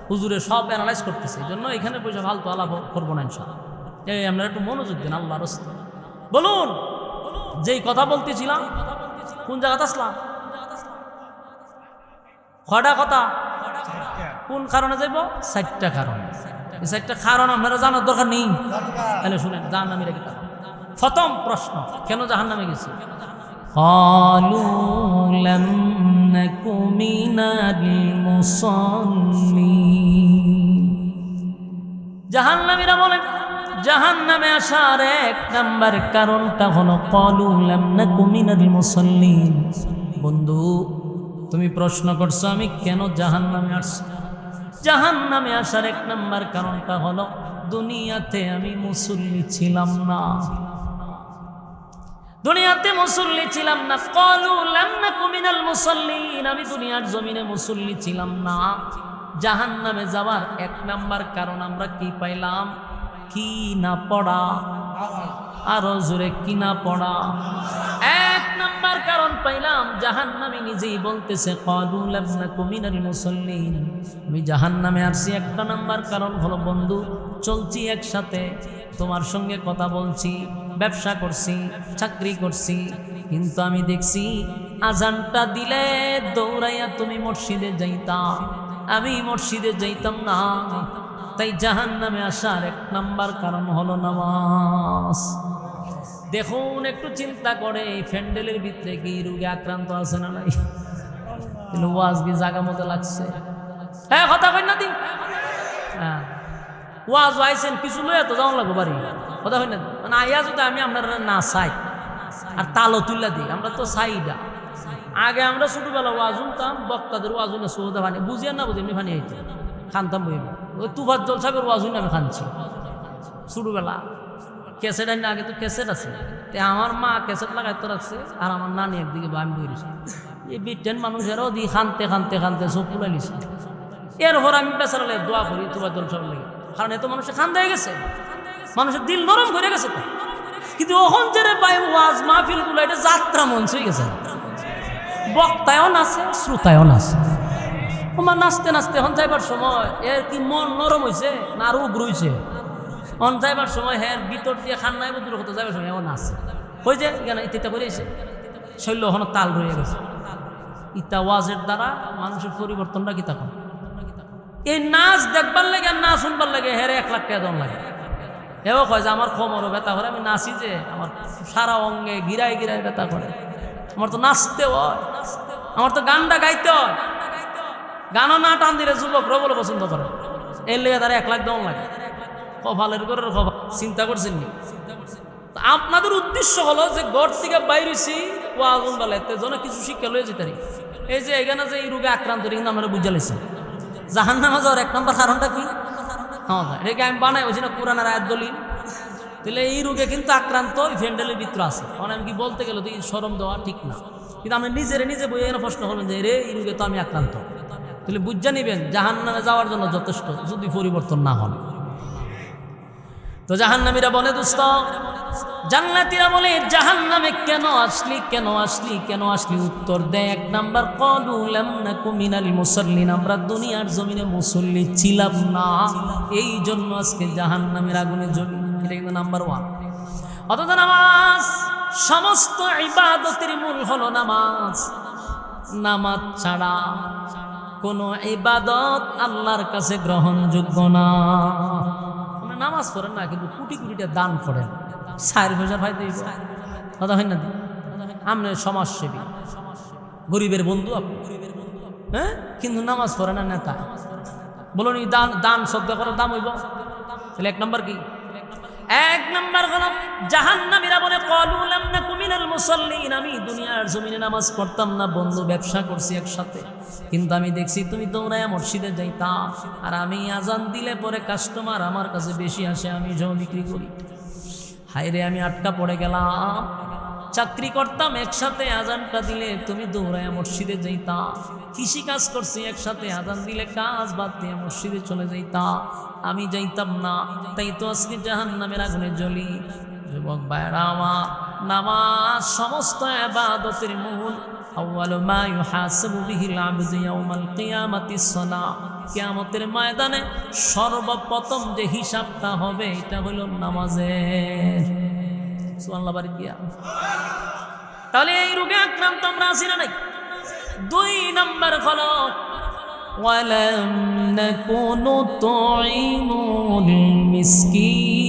হুজুরে সব অ্যানালাইজ করতেছে। এই জন্য এখানে বসে ফালতু আলাপ করবো না ইনশাআল্লাহ। এই আপনারা একটু মনোযোগ দেন আল্লাহর রাস্তা। বলুন যেই কথা বলতেছিলাম কোন জায়গাতে আসলাম? কয়টা কথা? কোন কারণে যাইব? 4টা কারণ। এই 4টা কারণ আপনারা জানার দরকার নেই। তাহলে শুনেন জাহান্নামীরা কি। প্রথম প্রশ্ন, কেন জাহান্নামে গেছে? ক্বালু লাম নাকু মিনাল মুসাল্লিন। জাহান্নামীরা বলেন জাহান্নামে আসার 1 নাম্বার কারণটা হলো ক্বালু লাম নাকু মিনাল মুসাল্লিন। বন্ধু তুমি প্রশ্ন করছো আমি কেন জাহান্নামে আসছি। জাহান্নামে আসার 1 নাম্বার কারণটা হলো দুনিয়াতে আমি মুসল্লি ছিলাম না। দুনিয়াতে মুসল্লি ছিলাম না। ক্বালু লাম নাকু মিনাল মুসাল্লিন, আমি দুনিয়ার জমিনে মুসল্লি ছিলাম না। জাহান্নামে যাওয়ার 1 নাম্বার কারণ আমরা কি পাইলাম? কি না পড়া। আরো জোরে কি না পড়া। 1 নাম্বার কারণ পাইলাম, জাহান্নামী নিজেই বলতেছে ক্বালু লাম নাকু মিনাল মুসাল্লিন, আমি জাহান্নামে আসছি 1 নাম্বার কারণ হলো বন্ধু চলছি একসাথে, তোমার সঙ্গে কথা বলছি, ব্যবসা করছি, চাকরি করছি, কিন্তু আমি দেখছি আজানটা দিলে দৌড়াইয়া তুমি মসজিদে যাইতা, আমি মসজিদে যাইতাম না। তাই জাহান্নামে আসার 1 নাম্বার কারণ হলো নামাজ। দেখুন, একটু চিন্তা করে এই প্যান্ডেলের ভিতরে কি রোগে আক্রান্ত আছে না নাই? ওয়াজ কি জায়গা মতো লাগছে? হ্যাঁ, কথা কই না দি। হ্যাঁ, ওয়াজ আইছেন কিছু লইয়া তো যাওয়া লাগবো বাড়ি, কথা কই না। মানে আইয়া যদি আমি আপনারা না চাই আর তালো তুল্লা দিই, আমরা তো চাইডা। আগে আমরা ছোটবেলা ওয়াজ শুনতাম, বক্তাদের ওয়াজ শুনে সৌদা পানি বুঝিয়ে না বুঝি এমনি পানি আইতে খানতাম বইব। ওই তুফাজ্জল সাহেবের ওয়াজ শুনে আমি খানছি ছোটবেলা। ক্যাসেট আনি, আগে তো ক্যাসেট আছে, তে আমার মা ক্যাসেট লাগাইতে রাখছে আর আমার নানি একদিকে আমি বইছি। এই বিটেন মানুষেরও দি খানতে খানতে খানতে চোখ পুলাই নিছে। এরপর আমি বেচারালে দোয়া করি তুফাজ্জল সাহেব লাগে, কারণ এত মানুষের খান দিয়ে গেছে, মানুষের দিল নরম করে গেছে। কিন্তু ওখান যে পাই ওয়াজ মাহফিলগুলো এটা যাত্রা মঞ্চ হয়ে গেছে, বক্তায়ও নাচে শ্রোতায়ও নাচে। আমার নাচতে নাচতে হন যাইবার সময় এর কি মন নরম হয়েছে না আরো উগ্র হয়েছে? হন যাইবার সময় হ্যাঁ ভিতর দিয়ে খান নাই দূর কথা যাইবার সময় এমন নাচে ওই যে কেন ইত্যা করেছে, শৈল্য হন তাল রয়ে গেছে। ইতা ওয়াজের দ্বারা মানুষের পরিবর্তনটা কি তখন? এই নাচ দেখবার লাগে আর নাচ শুনবার লাগে হেরে 1 লাখ টাকা দেওয়ার লাগে। এও কয় যে আমার কোমরও ব্যথা করে, আমি নাচি যে আমার সারা অঙ্গে গিরায় গিরায় ব্যথা করে। আমার তো নাচতে হয়, আমার তো গানটা গাইতে হয়। গানও না টান দিলে যুবকরা বলে পছন্দ করে, এর লেগে তারা 1 লাখ দেওয়ার লাগে। কপালের করে কপাল চিন্তা করছেন নি? আপনাদের উদ্দেশ্য হলো যে ঘর থেকে বাইরেছি ওয়াজ শুনবালে যেন কিছু শিক্ষা লয়ে যেতে। এই যে এখানে যে এই রোগে আক্রান্ত কিন্তু আমরা বুঝালেছি জাহান্নামে যাওয়ার 1 নম্বর কারণটা কি? হ্যাঁ, এটাকে আমি বানাই হয়েছি না কোরআনের আয়াত দলিল। তাহলে এই রোগে কিন্তু আক্রান্ত ওই ফ্যান্ডেলের ভিতরে আছে। কারণ আমি কি বলতে গেলে তো এই শরম দেওয়া ঠিক না, কিন্তু আপনি নিজে বই এখানে প্রশ্ন করবেন যে রে এই রোগে তো আমি আক্রান্ত, তাহলে বুঝা নিবেন জাহান্নামে যাওয়ার জন্য যথেষ্ট, যদি পরিবর্তন না হন। তো জাহান্নামীরা বলে দোস্ত, জান্নাতীরা বলে জাহান্নামে কেন আসলি কেন আসলি কেন আসলি? উত্তর দেয় 1 নাম্বার ক্বালু লাম নাকু মিনাল মুসাল্লিন, আমরা দুনিয়ার জমিনে মুসল্লি ছিলাম না, এই জন্য আজকে জাহান্নামের আগুনে জ্বলি। এটা কিন্তু নাম্বার 1। অথচ নামাজ, সমস্ত ইবাদতের মূল হলো নামাজ। নামাজ ছাড়া কোনো ইবাদত আল্লাহর কাছে গ্রহণযোগ্য না। নামাজ পড়েন না কিন্তু কোটি কোটিটা দান করেন, 4 পয়সা ভাই দেব, কথা হয় না? আপনি সমাজসেবী, গরিবের বন্ধু আপনি, হ্যাঁ, কিন্তু নামাজ পড়ে না নেতা। বলুন এই দান শ্রদ্ধা করার দাম হইব? তাহলে 1 নম্বর কি? 1 নম্বর হলো জাহান্নামীরা বলে ক্বালু লাম নাকু মিনাল মুসাল্লিন, আমি দুনিয়ার জমিনে নামাজ পড়তাম না, বন্ধু ব্যবসা করছি একসাথে, কিন্তু আমি দেখছি তুমি দৌড়ায় মসজিদে যাইতা, আর আমি আজান দিলে পরে কাস্টমার আমার কাছে বেশি আসে, আমি জমি বিক্রি করি। হায় রে, আমি আটকা পড়ে গেলাম। চাকরি করতাম একসাথে, আজানটা দিলে তুমি দৌড়ায় মসজিদে যাইতা। কৃষি কাজ করছি একসাথে, আজান দিলে কাজ বাদ দিয়ে মসজিদে চলে যাইতা, আমি যাইতাম না, তাই তো আজকে জাহান্নামের আগুনে জ্বলি। যুবক ভাইরা আমার, নামাজ সমস্ত ইবাদতের মূল। আউয়ালু মা ইউহাসাবু বিহিল আবদু ইয়াউমাল কিয়ামাতিস সালাহ, কিয়ামতের ময়দানে সর্বপ্রথম যে হিসাবটা হবে এটা হলো নামাজের। সুবহানাল্লাহ, বাড়ি গিয়া। তাহলে এই রোগে আক্রান্ত আমরা আছি না নাই? 2 নম্বর হলো ওয়ালাম নাকুনু তুইমুল মিসকিন।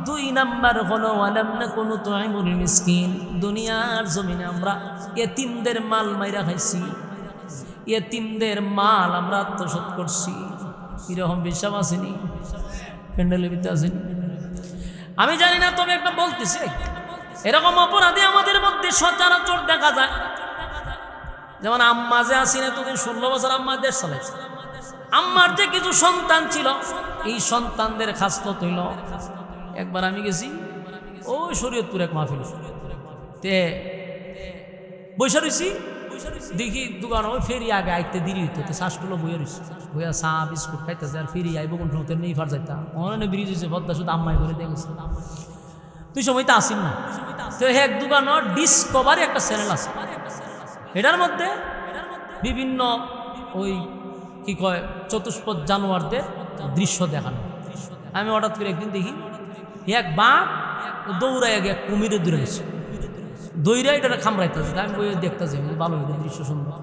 2 নম্বর হলো ওয়ালাম নাকুনু তুইমুল মিসকিন, দুনিয়ার জমিনে আমরা ইতিমদের মাল মাইরা খাইছি, ইতিমদের মাল আমরা আত্মসাৎ করছি। এরকম বিশ্বাস আসেনি? প্যান্ডেলের ভিতরে আসেনি? আমি জানি না, তবে একটা বলতেছি, এরকম অপরাধী আমাদের মধ্যে সচরাচর দেখা যায়। যেমন আম্মা যে আসিনে তোদের 16 বছর আম্মা দেশ চালাইছে, আম্মার যে কিছু সন্তান ছিল, এই সন্তানদের খাসলত হইল। একবার আমি গেছি ওই শরীয়তপুর এক মাহফিল, তে বৈশা রয়েছি, দেখি দোকান ওই ফেরি আগে আইতে দেরি হইতো, তো শ্বাসগুলো বইয়া রয়েছে, বইয়া চা বিস্কুট খাইতেছে, আর ফেরি আইব কোন সময় নেই ফার যাইতাম, অনেক ব্রিজ হয়েছে পদ্মা, শুধু আম্মাই করে দেখেছে। তুই সময় তো আসিন না, তো এক দোকানের ডিসকভারি একটা চ্যানেল আছে, এটার মধ্যে বিভিন্ন ওই কি কয় চতুষ্পদ জানোয়ারদের দৃশ্য দেখানো। আমি হঠাৎ করে একদিন দেখি এক বাঘ দৌড়ায় এক কুমিরে দূরে গেছে, দৌড়া এটা খামড়াইতেছে। আমি বই দেখতেছি, ভালো হইল, দৃশ্য সুন্দর।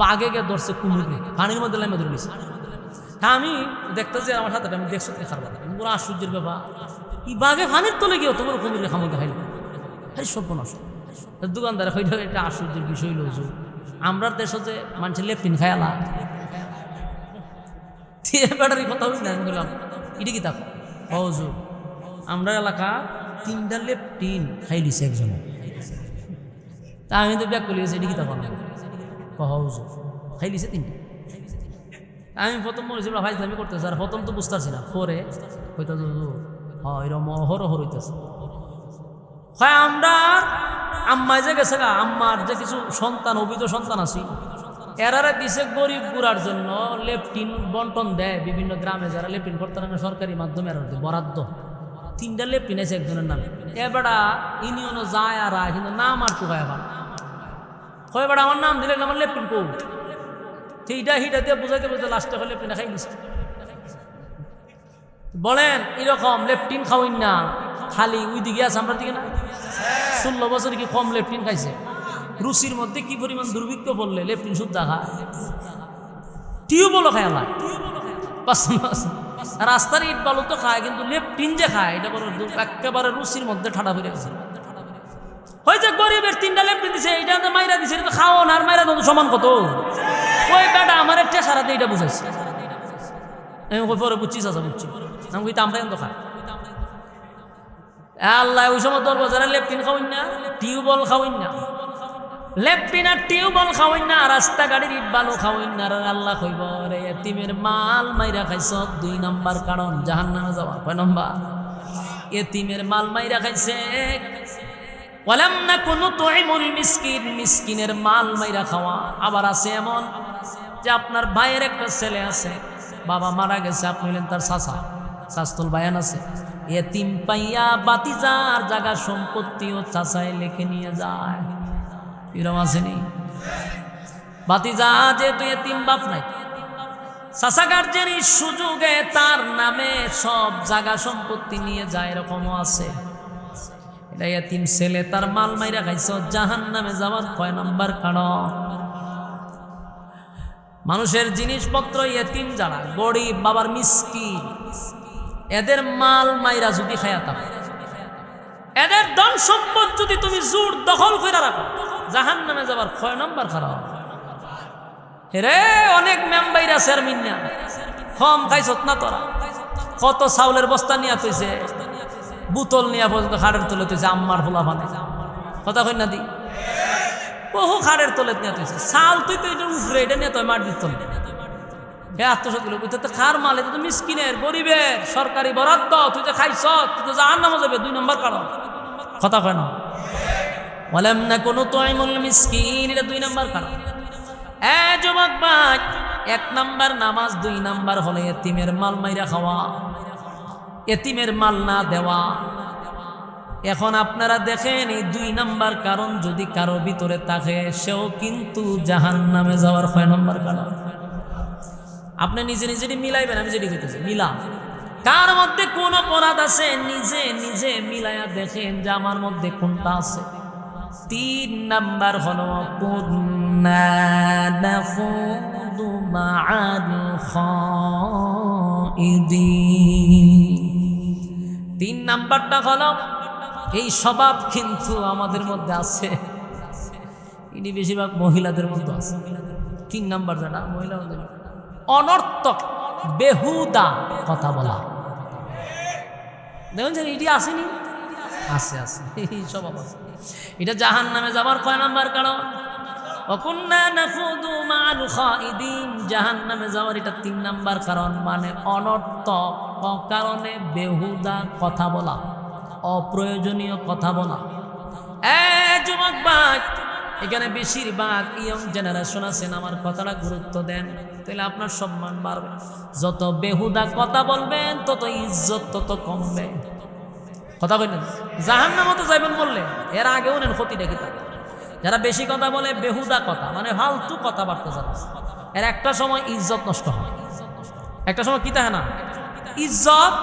বাঘে গিয়ে ধরছে কুমিরে, পানির মধ্যে লাইমে ধরে নিছে। আমি দেখতেছি আমার সাথে, আমি দেখছো দেখার কথা, পুরো আশ্চর্যের ব্যাপার। এই বাঘে পানির তলে গিয়েও তোমার কুমিরে খামো দেখাইল, এই সর্বনাশ। দোকানদার হইল এটা আশ্চর্যের বিষয় হইল যে আমরা দেশে যে মানুষের লেপটিন খায়ালা ব্যাটারি কথা হইল না। আমি বললাম এটা কি থাকো হজুর, আমরা এলাকা 3টা লেপটিন খাই লিছে একজনে। তা আমি তো ব্যাক করে এটা কি থাকো হজুর খাই লিছে 3টা। আমি প্রথম মনে ভাইজলামি করতেছি, আর প্রথম তো বুঝতেছি না, পরে হইতে এরকম অহরহ হইতেছে। হয় আমরা আম্মায় যে গেছে গা, আম্মার যে কিছু সন্তান অভিজ্ঞ সন্তান আছে, এরারে দিছে গরিব গুড়ার জন্য লেপটিন বন্টন দেয় বিভিন্ন গ্রামে, যারা লেপটিন করতে না সরকারি মাধ্যমে এরা বরাদ্দ। 3টা লেপটিন আছে একজনের নামে। এবারা ইউনিয়নও যায় আর কিন্তু নাম আর টুকায় আবার হয় বেড়া আমার নাম দিলে আমার লেপটিন কৌ সেইটা হিটা দিয়ে বুঝাইতে বুঝতে লাস্টে হলে লেপটিন খাই দিচ্ছে। বলেন এরকম লেপটিন খাওয়াই না, খালি ওই দিকে আছে আমরা দিকে না। 16 বছর কি কম লেপটিন খাইছে? রুচির মধ্যে কি পরিমাণ দুর্ভিক্ষ পড়লে লেপটিন শুদ্ধা খায়, টিউবওয়েলও খায় না। রাস্তার ইট বালু তো খায়, কিন্তু লেপটিন যে খায় এটা করে একেবারে রুচির মধ্যে ঠাডা পড়ে গেছে। হয়েছে গরিবের 3টা লেপটিন দিছে, এইটা মাইরা দিছে, এটা খাও না আর মাইরা তো সমান কত। ওই বেটা আমার একটা সারাতে এটা বুঝাইছে। আমি পরে বুঝছিস আচ্ছা বুঝছি, আমি কইতে আমরা কিন্তু খাই আল্লাহ। ওই সময় 10 বছরের লেপটিন খাওয়াই না, টিউবওয়েল খাওয়াই না, লেপটিন আর টিউবওয়েল খাওয়াই না, রাস্তা গাড়ির ইট বালু খাওয়াই না। আল্লাহ কইব রে এতিমের মাল মাইরা খাইছ 2 নাম্বার কারণ জাহান্নামে যাওয়া। কয় নাম্বার? এতিমের মাল মাইরা খাইছে। ওয়ালাম নাকুনু তুইমুল মিসকিন, মিসকিনের মাল মাইরা খাওয়া। আবার আছে এমন যে আপনার ভাইয়ের একটা ছেলে আছে, বাবা মারা গেছে, আপনি হলেন তার চাচা, শাস্তল বায়ান আছে, এতিম পাইয়া বাতিজার জায়গা সম্পত্তিও চাচাই লেখে নিয়ে যায়। এরকম আসেনি? বাতিজা যেহেতু এতিম, বাপ নাই, চাচা গার্জেনের সুযোগে তার নামে সব জায়গা সম্পত্তি নিয়ে যায়, এরকমও আছে। এটা এতিম ছেলে, তার মাল মাইরা খাইছ, জাহান্নামে যাওয়ার কয় নাম্বার কারণ? মানুষের জিনিসপত্র এতিম যারা গরিব বাবার মিসকিন, এদের মাল মাইরা যদি খায়া থাকো, এদের ধন সম্পদ যদি তুমি জোর দখল করে রাখো, জাহান্নামে যাবার কয় নাম্বার খারাপ? রে অনেক মেম্বাইরা চেয়ারম্যান না কম খাইছত না তোরা? কত চাউলের বস্তা নিয়ে তুইছে, বোতল নিয়ে পর্যন্ত খাড়ের তলে তুইছে, আম্মার ফোলা ফানে কথা কই না দি, বহু খাড়ের তলে নিয়ে তুইছে চাল, তুই তো এটার উপরে এটা নিয়ে তুই মাটির তলে। হে আত্মসৎগুলো বুঝতে তো খার মাল, এটা তো মিসকিনের গরিবের সরকারি বরাদ্দ, তুই তো খাইছ, তুই তো জাহান্নামে যাবে 2 নম্বর কারণ। কথা কয় না? ওয়ালাম নাকুনু তুইমুল মিসকিন, এটা 2 নম্বর কারণ। যুবক ভাই, 1 নাম্বার নামাজ, 2 নাম্বার হলে এতিমের মাল মাইরা খাওয়া, এতিমের মাল না দেওয়া। এখন আপনারা দেখেন এই 2 নাম্বার কারণ যদি কারো ভিতরে থাকে, সেও কিন্তু জাহান্নামে যাওয়ার কয় নাম্বার কারণ? আপনি নিজে নিজে মিলাইবেন, আমি যেটি কইতেছি মিলা, কার মধ্যে কোন অপরাধ আছে নিজে নিজে মিলাইয়া দেখেন যে আমার মধ্যে কোনটা আছে। 3 নাম্বার হলো কুন্না নাখুদু মাআল খাইদিন। 3 নাম্বারটা হলো এই স্বভাব কিন্তু আমাদের মধ্যে আছে, এটি বেশিরভাগ মহিলাদের মধ্যে আছে। 3 নাম্বার যেটা মহিলাদের, অনর্থক বেহুদা কথা বলা। দেখুন যে এটি আসেনি, আছে আছে, এই স্বভাব আছে। এটা জাহান্নামে যাবার কয় নাম্বার কারণ? ওয়াকুন্না নাখুদু মাআল খাইদিন, জাহান্নামে যাওয়ার এটা 3 নাম্বার কারণ। মানে অনর্থক অকারণে বেহুদা কথা বলা, অপ্রয়োজনীয় কথা বলা। যুবক ভাই, এখানে বেশিরভাগ ইয়ং জেনারেশন আছেন, আমার কথাটা গুরুত্ব দেন, তাহলে আপনার সম্মান বাড়বে। যত বেহুদা কথা বলবেন তত ইজ্জত তত কমবে। কথা বললেন জাহান্নামে তো যাইবেন বললে, এর আগেও নেন ক্ষতিটা কি? যারা বেশি কথা বলে, বেহুদা কথা মানে ফালতু কথাবার্তা যারা, এর একটা সময় ইজ্জত নষ্ট হয়, একটা সময় কি থাকে না, ইজ্জত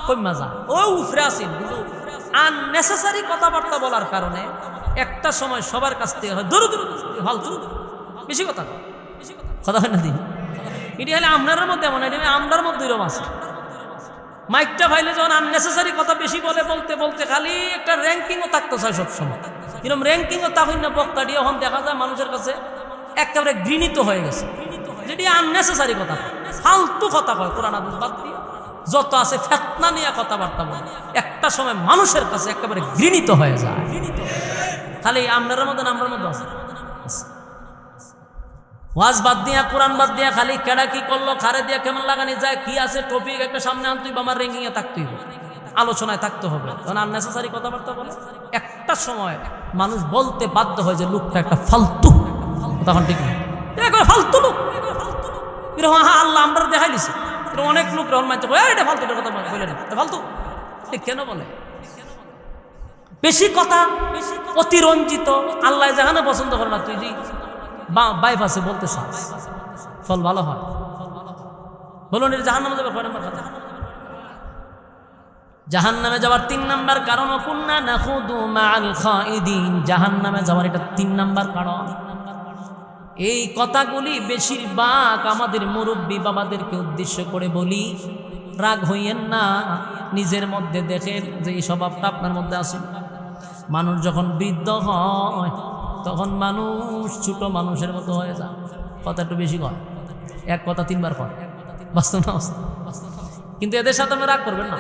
কইমা যায়, ও উফরে আসেন। কিন্তু আননেসেসারি কথাবার্তা বলার কারণে একটা সময় সবার কাছ থেকে হয় দূর দূর ফালতু বেশি কথা কথা হয় না দিন। এটি হলে আপনার মধ্যে এমন এটা আমরার মধ্যে এরকম আছে। মাইকটা ফাইলে যখন আননেসেসারি কথা বেশি বলে বলতে বলতে খালি একটা র্যাঙ্কিংও থাকতে চায় সবসময়। এরকম র্যাঙ্কিংও তখন না বক্তাটি এখন দেখা যায় মানুষের কাছে একেবারে ঘৃণিত হয়ে গেছে, যেটি আননেসেসারি কথা, ফালতু কথা কয়। কোরআন হাদিস বাদ দিয়ে যত আছে ফেতনা নিয়ে কথাবার্তা বলে একটা সময় মানুষের কাছে একেবারে ঘৃণিত হয়ে যায়। খালি আপনার মধ্যে নাম্বার মধ্যে আছে ওয়াজ বাদ দিয়া কোরআন বাদ দিয়া খালি কেডা কি করলো, খারে দিয়া কেমন লাগানি যায়, কি আছে টপিক একটা সামনে আনতেই আমার র্যাঙ্কিং এ থাকতেই হবে, আলোচনায় থাকতে হবে। তখন আননেসেসারি কথাবার্তা বলে একটা সময় মানুষ বলতে বাধ্য হয় যে লোকটা একটা ফালতু। তখন ঠিক না, ফালতু লোক এরকম আল্লাহ আমরা দেখাই দিছে। অনেক লোক রহন মানতে এটা ফালতু কথা বলে ফালতু কেন বলে? বেশি কথা অতিরঞ্জিত আল্লাহ যেখানে পছন্দ করে না। তুই যে বাইপাসে বলতে চাস ফল ভালো হয়, বলুন এটা জাহান্নামে যাবে কয় নম্বর কথা? জাহান্নামে যাওয়ার 3 নম্বর কারণ কুন্না নাখুদু মাআল খাইদিন। জাহান্নামে যাওয়ার এটা 3 নম্বর কারণ। এই কথাগুলি বেশিরভাগ আমাদের মুরব্বী বাবাদেরকে উদ্দেশ্য করে বলি, রাগ হইয়েন না। নিজের মধ্যে দেখেন যে এই স্বভাবটা আপনার মধ্যে আছে। মানুষ যখন বৃদ্ধ হয় তখন মানুষ ছোট মানুষের মতো হয়ে যায়, কথা একটু বেশি কয়, এক কথা 3 বার কয়, বাস্তব না বাস্তব? কিন্তু এদের সাথে আপনি রাগ করবেন না,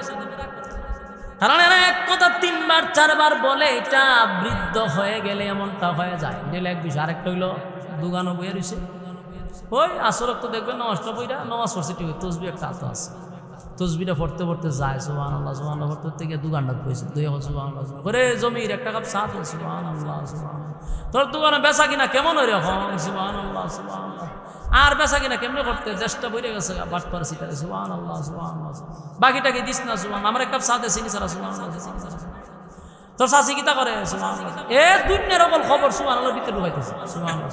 কারণ এরা এক কথা 3 বার 4 বার বলে, এটা বৃদ্ধ হয়ে গেলে এমনটা হয়ে যায়। এটা এক বিষয়। আরেকটা হইল দুগানো বইয়ে রয়েছে, ওই আসরক তো দেখবেন নষ্ট বইটা নমাজ পড়ছে, ঠিক তসবি একটা হাতে আছে, তসবিটা পড়তে পড়তে যায় সুবহানাল্লাহ সুবহানাল্লাহ পড়তে গিয়ে 2 ঘন্টা বইছে, 2 সুবহানাল্লাহ করে জমির একটা কাপ চা দিল সুবহানাল্লাহ সুবহানাল্লাহ। তোর দোকানে বেচা কিনা কেমন হইরে এখন সুবহানাল্লাহ সুবহানাল্লাহ। আর বেচা কিনা কেমনে করতে চেষ্টা বইরে গেছে বাট পারছি তারে সুবহানাল্লাহ সুবহানাল্লাহ। বাকিটাকে দিস না সুবহান, আমার এক কাপ চা দে চিনি সারা সুবহানাল্লাহ। তোর চাষি কিতা করে সুবহানাল্লাহ, এ দুনিয়ার সকল খবর সুবহানাল্লাহর ভিতরে ঢুকাইতেছে সুবহানাল্লাহ।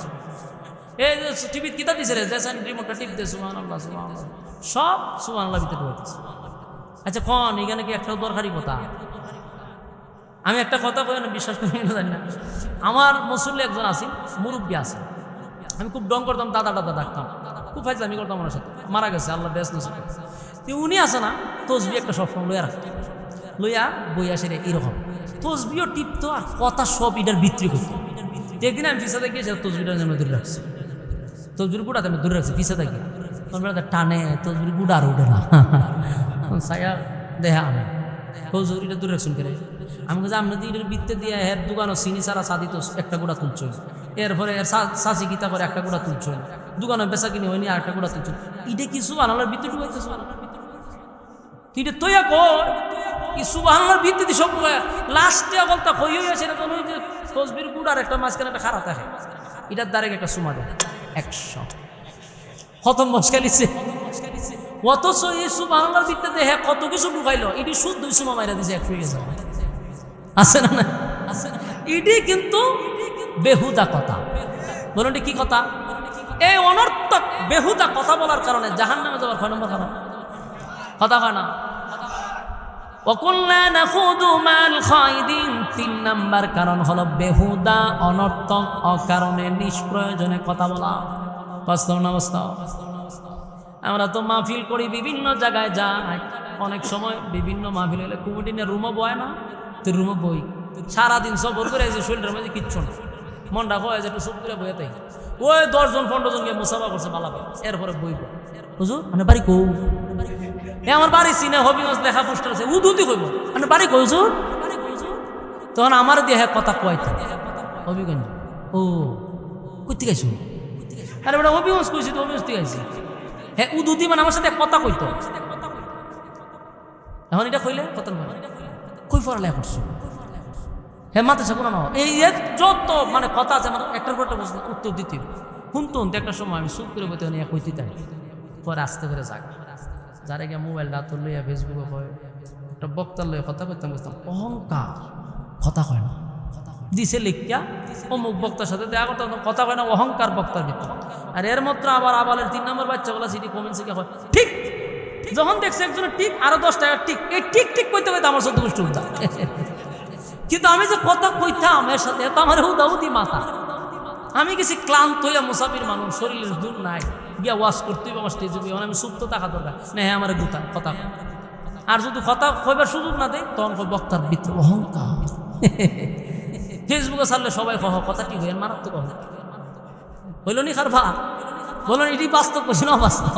এই যে টিভিত কিতা দিছে রে, যেছেন রিমোটটা টিপ দে সুবহানাল্লাহ সুবহানাল্লাহ, সব সুবহানাল্লাহর ভিতরে ঢুকাইতেছে। আচ্ছা কোন এখানে কি একটা দরকারি কথা? আমি একটা কথা কই না, বিশ্বাস করি না জানি না। আমার মুসল্লি একজন আছেন, মুরব্বী আছেন, আমি খুব ডং করতাম, দাদা দাদা ডাকতাম, খুব ফাইজলামি করতাম ওনার সাথে। মারা গেছে, আল্লাহ বেশ নসিব করেছে। উনি আছে না তসবি একটা সবসময় লইয়া রাখত, লইয়া বই আসে এরকম তসবিও টিপতো আর কথা সব এটার বিক্রি করতো। একদিন আমি পিছাতে গিয়ে তসবিটার জন্য দূরে রাখছি, তসবির গুড়াতে আমি দূরে রাখছি পিছাতে গিয়ে, টানে তসবির গুড়া আর উঠে না, সায়া দেহা আমি তসবিটা দূরে রাখছেন কেন? আমি বলছি আপনি এটার বৃত্তে দিয়ে এর দোকানও চিনি সারা সাদি তো একটা গুঁড়া তুলছ, এরপরে এর চাষি গীতা করে একটা গুঁড়া তুলছ, দোকানে বেচা কিনি হয়নি আর একটা গুঁড়া তুলছ। এটা কিছু আনালার বৃত্তে ঢুকাইতেছ, এটা তৈয়া কর কিছু আনালার ভিত্তিতে সব লাস্টে বলতা কই হয়েছে না কোন তসবির গুড় আর একটা মাঝখানে একটা খারাপ থাকে, এটার দ্বারা একটা সুমা দেয় 100 খতম মস্কালিছে। অথচ এই সুবহানাল্লাহর ভিত্তিতে হ্যাঁ কত কিছু ঢুকাইলো, এটি শুদ্ধ সুমা মাইরা দিছে 100 হয়ে যাবে, আছে না? এটি কিন্তু বেহুদা কথা। বলুন কি কথা? এই অনর্থক বেহুদা কথা বলার কারণে জাহান্নামে যাওয়ার 6 নম্বর কারণ কথা হয় না। ওয়াকুল্লা নাখুদু মাল খাইদিন, 3 নম্বর কারণ হলো বেহুদা অনর্থক অকারণে নিষ্প্রয়োজনে কথা বলা। বাস্তব না বাস্তব? আমরা তো মাহফিল করি, বিভিন্ন জায়গায় যাই, অনেক সময় বিভিন্ন মাহফিল হলে কমিটিনের রুমও বয় না, তুই রুমও বই সারাদিন সবর করে যে শরীরের মধ্যে কিচ্ছু না, মনটা হয় যে একটু চুপ করে বইয়ে তাই ওই 10 জন 15 জনকে মুসাফা করছে বালাবা, এরপরে বইব হুজুর আমার বাড়ি কৌ, আমার বাড়ি চিনে হবিগঞ্জ দেখা পোস্টার আছে উদুতি কইব আমার বাড়ি কই হুজুর, তখন আমার দিয়ে কথা কয়তো হবিগঞ্জ, ও কইতে গেছো, আরে বেটা হবিগঞ্জ কইছি তো হবিগঞ্জ থেকে আইছি, হ্যাঁ উদুতি মানে আমার সাথে কথা কইতো। এখন এটা কইলে কত কই পড়ালেখা করছো, হ্যাঁ মাথা কোনো না, এই যত মানে কথা আছে আমার একটার পর একটা উত্তর দিতে শুনতো। একটা সময় আমি চুপ করে বইতে নিয়ে কইতে তাই, পরে আস্তে করে যাক যারা গিয়ে মোবাইল রাত লইয়া ফেসবুকে হয় একটা বক্তার লইয়া কথা কইতাম, বুঝতাম অহংকার কথা হয় না, দিছে লিখিয়া অমুক বক্তার সাথে দেখা করতাম, কথা হয় না, অহংকার বক্তার ভিতরে। আর এর মাত্র আবার আবালের 3 নম্বর বাচ্চাগুলা সিটি কমেন্ট শিখে হয় ঠিক যখন দেখছে একজনের টিক আরো 10 টাকা টিক, এই টিক টিক কইতে কইতে আমার চোদ্দ গোষ্ঠী উঠা। কিন্তু আমি যে কথা কইতাম এর সাথে এত আমার হুদাহুদি মাথা। আমি গেছি ক্লান্ত হইয়া মুসাফির মানুষ, শরীরের জোর নাই, গিয়া ওয়াশ করতেই আমার স্টেজে গিয়ে আমি সুপ্ত থাকা দরকার না। হ্যাঁ আমার গুতা কথা, আর যদি কথা কইবার সুযোগ না দেয় তখন বক্তার ভিতরে অহংকার। ফেসবুকে ছাড়লে সবাই কহ কথা কি হইয়া মারাত্মক হইল নি খার ভা বলো এটি বাস্তব করছি না অবাস্তব।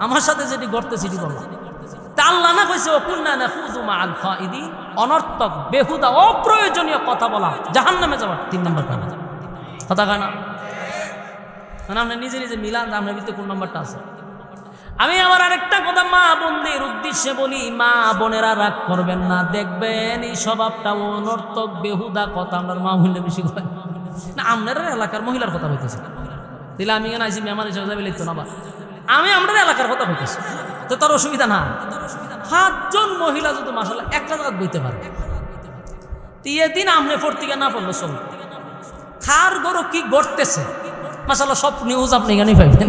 আমার সাথে যেটি ঘটতেছে এটি বলো। তা আল্লাহ না কইছে ওকুলনা নাখুযু মাআল খাইদিন, অনর্থক বেহুদা অপ্রয়োজনীয় কথা বলা জাহান্নামে যাওয়ার 3 নম্বর কারণ। কথা কয় না? মানে আপনি নিজে নিজে মিলান আপনার ভিতরে কোন নম্বরটা আছে। আমি আবার আরেকটা কথা মা বোনদের উদ্দেশ্যে বলি, মা বোনেরা রাগ করবেন না, দেখবেন এই স্বভাবটা অনর্থক বেহুদা কথা আপনার মা বললে বেশি করে না। আপনার এলাকার মহিলার কথা হইতেছে, তাহলে আমি কেন আইসি মেহমান হিসেবে যাবে লিখতো না। আবার আমি আমাদের এলাকার কথা হইতেছি, তো তার অসুবিধা না। 5 জন মহিলা যদি মাশাআল্লাহ একটা জায়গা বইতে পারে, দিন আপনি ফর্তিকা না পড়লো চল খার গরু কি ঘটতেছে মাশাআল্লাহ সব নিউজ আপনি এখানেই পাইবেন।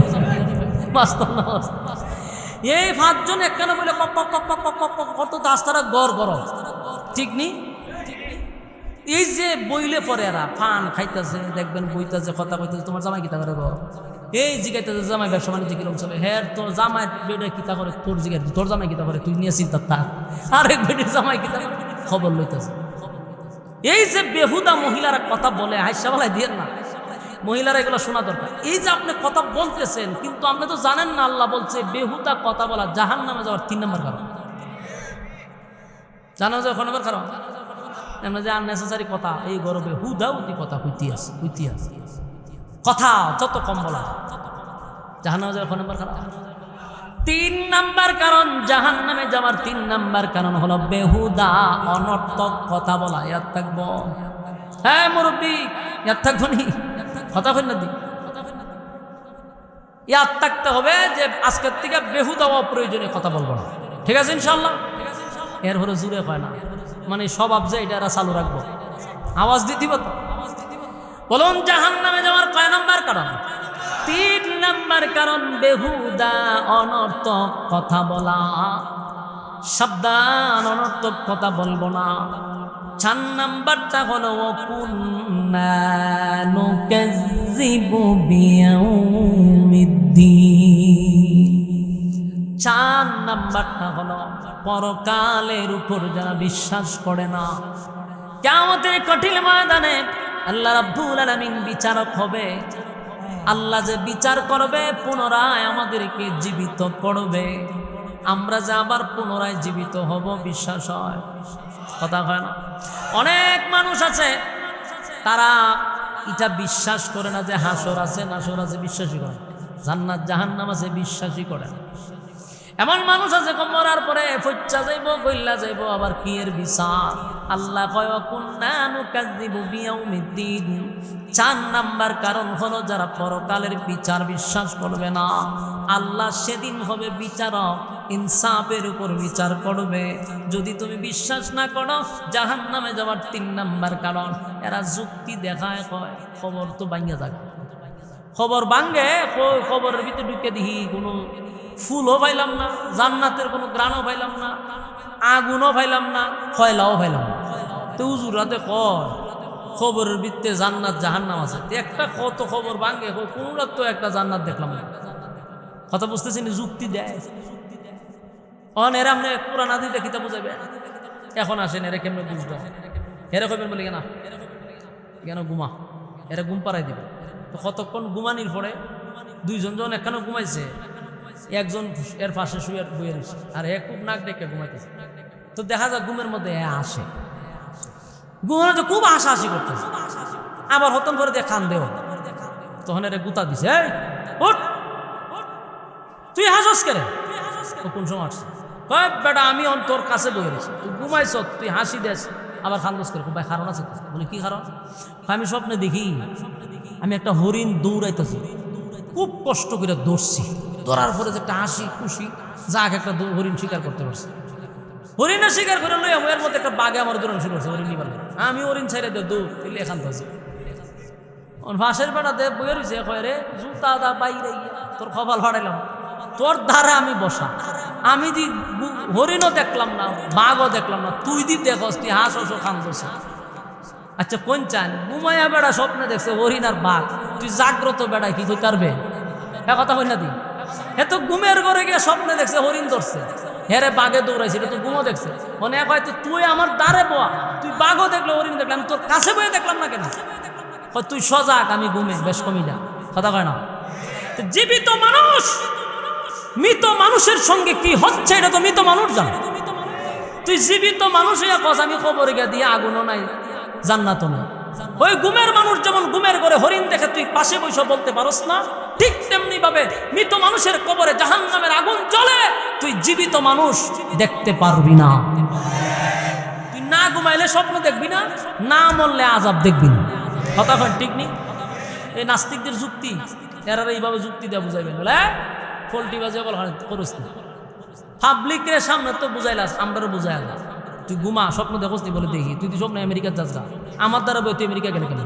বাস্তব না এই 5 জন একখানে বলে কত দাস্তারা গড় গরম, ঠিক নি? এই যে বইলে পরে এরা ফান খাইতেছে, দেখবেন বইতেছে কথা কইতেছে, তোমার জামাই কিতা করে গো, এই জিগাইতেছে জামাই ব্যবসা বাণিজ্য কিরকম চলে, হ্যাঁ তোর জামাই বেডে কিতা করে, তোর জিগাই তোর জামাই কিতা করে, তুই নিয়ে চিন্তা থাক, আরেক বেডের জামাই কিতা করে খবর লইতেছে। এই যে বেহুদা মহিলারা কথা বলে হাইসা বলাই দিয়ে না, মহিলারা এগুলো শোনা দরকার। এই যে আপনি কথা বলতেছেন কিন্তু আপনি তো জানেন না আল্লাহ বলছে বেহুদা কথা বলা জাহান্নামে যাওয়ার 3 নম্বর কারণ। জানো যে 1 নম্বর কারণ এমন যে আননেসেসারি কথা, এই গরবে হুদাহুদি কথা হইতে আছে কথা যত কম বলা জাহান্নামে যাওয়ার 1 নম্বর কারণ। 3 নম্বর কারণ জাহান্নামে যাওয়ার 3 নম্বর কারণ হলো বেহুদা অনর্থক কথা বলা। ইয়াদ থাকবো, হ্যাঁ মুরব্বী ইয়াদ থাকবো নি, কথা কই না দি, ইয়াদ থাকতে হবে যে আজকের থেকে বেহুদা অপ্রয়োজনীয় কথা বলবো না, ঠিক আছে ইনশাআল্লাহ। এর হলো জুড়ে হয় না, মানে স্বভাব যে এটা চালু রাখবো, আওয়াজ দিতে তো বলুন জাহান্নামে যাওয়ার কয় নম্বর কারণ? 3 নম্বর কারণ বেহুদা অনর্থক কথা বলা। সাবধান, অনর্থক কথা বলবো না। 4 নম্বরটা হলো কুন্না নুকাজ্জিবু বিয়াউমিদ্দিন। 4 নম্বরটা হলো পরকালের উপর যারা বিশ্বাস করে না। কিয়ামতের কঠিন ময়দানে আল্লাহ রাব্বুল আলামিন বিচারক হবে। আল্লাহ যে বিচার করবে, পুনরায় আমাদেরকে জীবিত করবে, আমরা যে আবার পুনরায় জীবিত হব বিশ্বাস হয়, কথা হয় না? অনেক মানুষ আছে তারা এটা বিশ্বাস করে না যে হাসর আছে নাসর আছে, বিশ্বাসই করে, জান্নাত জাহান্নাম আছে বিশ্বাসই করে না। এমন মানুষ আছে মরার পরে ফচ্চা যাইব, গইল্লা যাইব, আবার কি এর বিচার? আল্লাহ কয় কুন্না নুকাজ্জিবু বিয়াউমিদ্দিন। 4 নাম্বার কারণ হলো যারা পরকালের বিচার বিশ্বাস করবে না, আল্লাহ সেদিন হবে বিচারক, ইনসাফের উপর বিচার করবে। যদি তুমি বিশ্বাস না করো জাহান্নামে যাওয়ার 3 নাম্বার কারণ এরা যুক্তি দেখায়, কয় খবর তো ভাঙ্গা যাবে, খবর ভাঙ্গে, খবরের ভিতরে ঢুকে দিহি কোনো ফুলও পাইলাম না, জান্নাতের কোনো গ্রানও পাইলাম না, আগুনও পাইলাম না, কয়লাও পাইলাম না। তো হুজুরাতে কয় খবরের ভিত্তে জান্নাত জাহান্নাম আছে, একটা কত খবর ভাঙ্গে, কোনটা তো একটা জান্নাত দেখলাম না। কথা বুঝতেছি না, যুক্তি দেয়। এরা আপনি কোরআন হাদিসে কিতাব বুঝাইবে, এখন আসেন এরা কেমনে বুঝবে? এরা কইবেন বলে কেনা কেন ঘুমা, এরা ঘুম পাড়াই দিবে। তো কতক্ষণ ঘুমানির পরে 2 জন একখানে ঘুমাইছে, একজন এর পাশে শুয়ে বইয়ে রয়েছে, আর এ খুব নাক ডেকে ঘুমাইতেছে। তো দেখা যায় ঘুমের মধ্যে আসে, ঘুমের মধ্যে খুব হাসাহাসি করতেছে, আবার হতন করে দিয়ে খান দেও, তখন এর গুতা দিছে, এই উঠ, তুই হাসস কেন? কোন সময় আসছে? কয় বেটা আমি তোর কাছে বইয়ে রয়েছি, তুই ঘুমাইছ, তুই হাসি দেস, আবার খান্দোস করে। ভাই কারণ আছে? বলি কি কারণ? আমি স্বপ্নে দেখি আমি একটা হরিণ দৌড়াইতেছি, খুব কষ্ট করে দৌড়ছি, ধরার পরে যে একটা হাসি খুশি যাক একটা হরিণ শিকার করতে পারছে, হরিণের শিকার করে লই এর মধ্যে একটা বাঘে আমার দৌড়ানো শুরু করছে, হরিণ নিবার আমি হরিণ ছেড়ে দে দৌড় তুই এখান থেকে ভাসের বেটা দে বইয়ে রয়েছে, কয় রে জুতা দা বাইরে তোর কপাল ফাড়াইলাম, তোর দ্বারা আমি বসা আমি দি হরিণও দেখলাম না, বাঘও দেখলাম না, তুই দি দেখস, তুই হাঁস হসো খান্দস। আচ্ছা কোন চান? ঘুমাইয়া বেড়া স্বপ্নে দেখছে হরিণ আর বাঘ, তুই জাগ্রত বেড়া কি তুই কারবে? কথা কই না দি? এ তো ঘুমের ঘরে গিয়ে স্বপ্নে দেখছে হরিণ ধরছে, হেরে বাঘে দৌড়াইছে, এটা তো ঘুমো দেখছে। মনে হয়তো তুই আমার দ্বারে বয়া, তুই বাঘও দেখলো হরিণ দেখলাম, তোর কাছে বয়ে দেখলাম না কেন? তুই সজাগ, আমি ঘুমে বেশ কমি যা। কথা কয় না? জীবিত মানুষ মৃত মানুষের সঙ্গে কি হচ্ছে এটা তো মৃত মানুষ জানে। তুই জীবিত মানুষ হইয়া কস আমি কবরে গিয়া দিয়ে আগুনও নাই জান্নাতও নাই। ওই ঘুমের মানুষ যেমন ঘুমের ঘরে হরিণ দেখে তুই পাশে বসে বলতে পারস না, ঠিক তেমনি ভাবে মৃত মানুষের কবরে জাহান্নামের আগুন জ্বলে, তুই জীবিত মানুষ দেখতে পারবি না। তুই না ঘুমাইলে স্বপ্ন দেখবি না, না মরলে আযাব দেখবি না। কথা কন ঠিক নেই? এই নাস্তিকদের যুক্তি, এরা এইভাবে যুক্তি দেওয়া বুঝাইবেন বলে ফল্টি বাজে বল করস না। পাবলিকের সামনে তো বুঝাইলাস, আমরাও বুঝাইলা। তুই ঘুমা, স্বপ্ন দেখোস নি বলে দেখি, তুই তো স্বপ্ন আমেরিকার যাস না, আমার দ্বারা বই তুই আমেরিকা কেন কেন?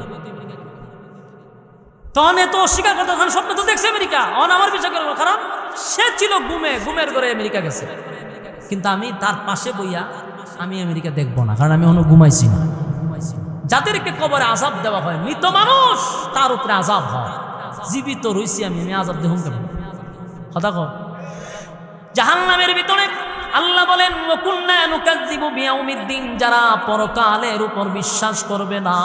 তখন এত অস্বীকার করতে, স্বপ্ন তো দেখছে আমেরিকা, অন আমার বিষয় কেন খারাপ? সে ছিল ঘুমে, ঘুমের ঘরে আমেরিকা গেছে, কিন্তু আমি তার পাশে বইয়া আমি আমেরিকা দেখবো না, কারণ আমি অন্য ঘুমাইছি না। যাদেরকে কবরে আযাব দেওয়া হয়, মৃত মানুষ তার উপরে আযাব হয়, জীবিত রইছি আমি আযাব দেখুন কেন? কথা কও। জাহান্নামের ভিতরে আল্লাহ বলেন ওয়াকুন্না নুকাযযিবু বিয়াউমিদ্দিন, যারা পরকালের উপর বিশ্বাস করবে না,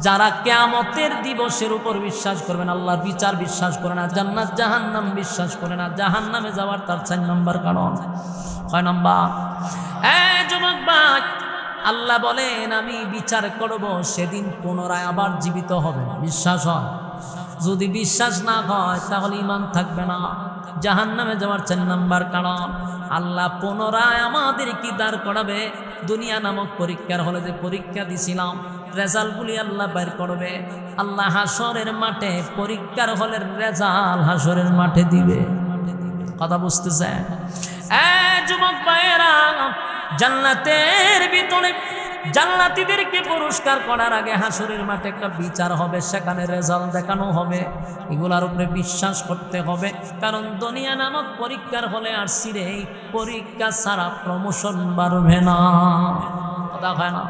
যারা কিয়ামতের দিবসের উপর বিশ্বাস করবে না, আল্লাহর বিচার বিশ্বাস করে না, জান্নাত জাহান্নাম বিশ্বাস করে না, জাহান্নামে যাওয়ার তার 4 নম্বর কারণ। 6 নম্বর, যুবক ভাই, আল্লাহ বলেন আমি বিচার করব, সেদিন পুনরায় আবার জীবিত হবে। বিশ্বাস হয়? যদি বিশ্বাস না হয় তাহলে ঈমান থাকবে না। জাহান্নামে যাওয়ার 4 নম্বর কারণ, আল্লাহ পুনরায় আমাদের কি দাঁড় করাবে, দুনিয়া নামক পরীক্ষার হলে যে পরীক্ষা দিছিলাম রেজাল্টগুলি আল্লাহ বের করবে। আল্লাহ হাসরের মাঠে পরীক্ষার হলের রেজাল্ট হাসরের মাঠে দিবে। কথা বুঝতেছেন? যুবক ভাইয়েরা, জান্নাতের ভিতরে জান্নাতীদেরকে পুরস্কার করার আগে হাসরের মাঠে একটা বিচার হবে, সেখানে রেজাল্ট দেখানো হবে। এগুলার উপরে বিশ্বাস করতে হবে, কারণ দুনিয়া নামক পরীক্ষার হলে আর সিরে পরীক্ষা ছাড়া প্রমোশন বাড়বে না। কথা হয় না?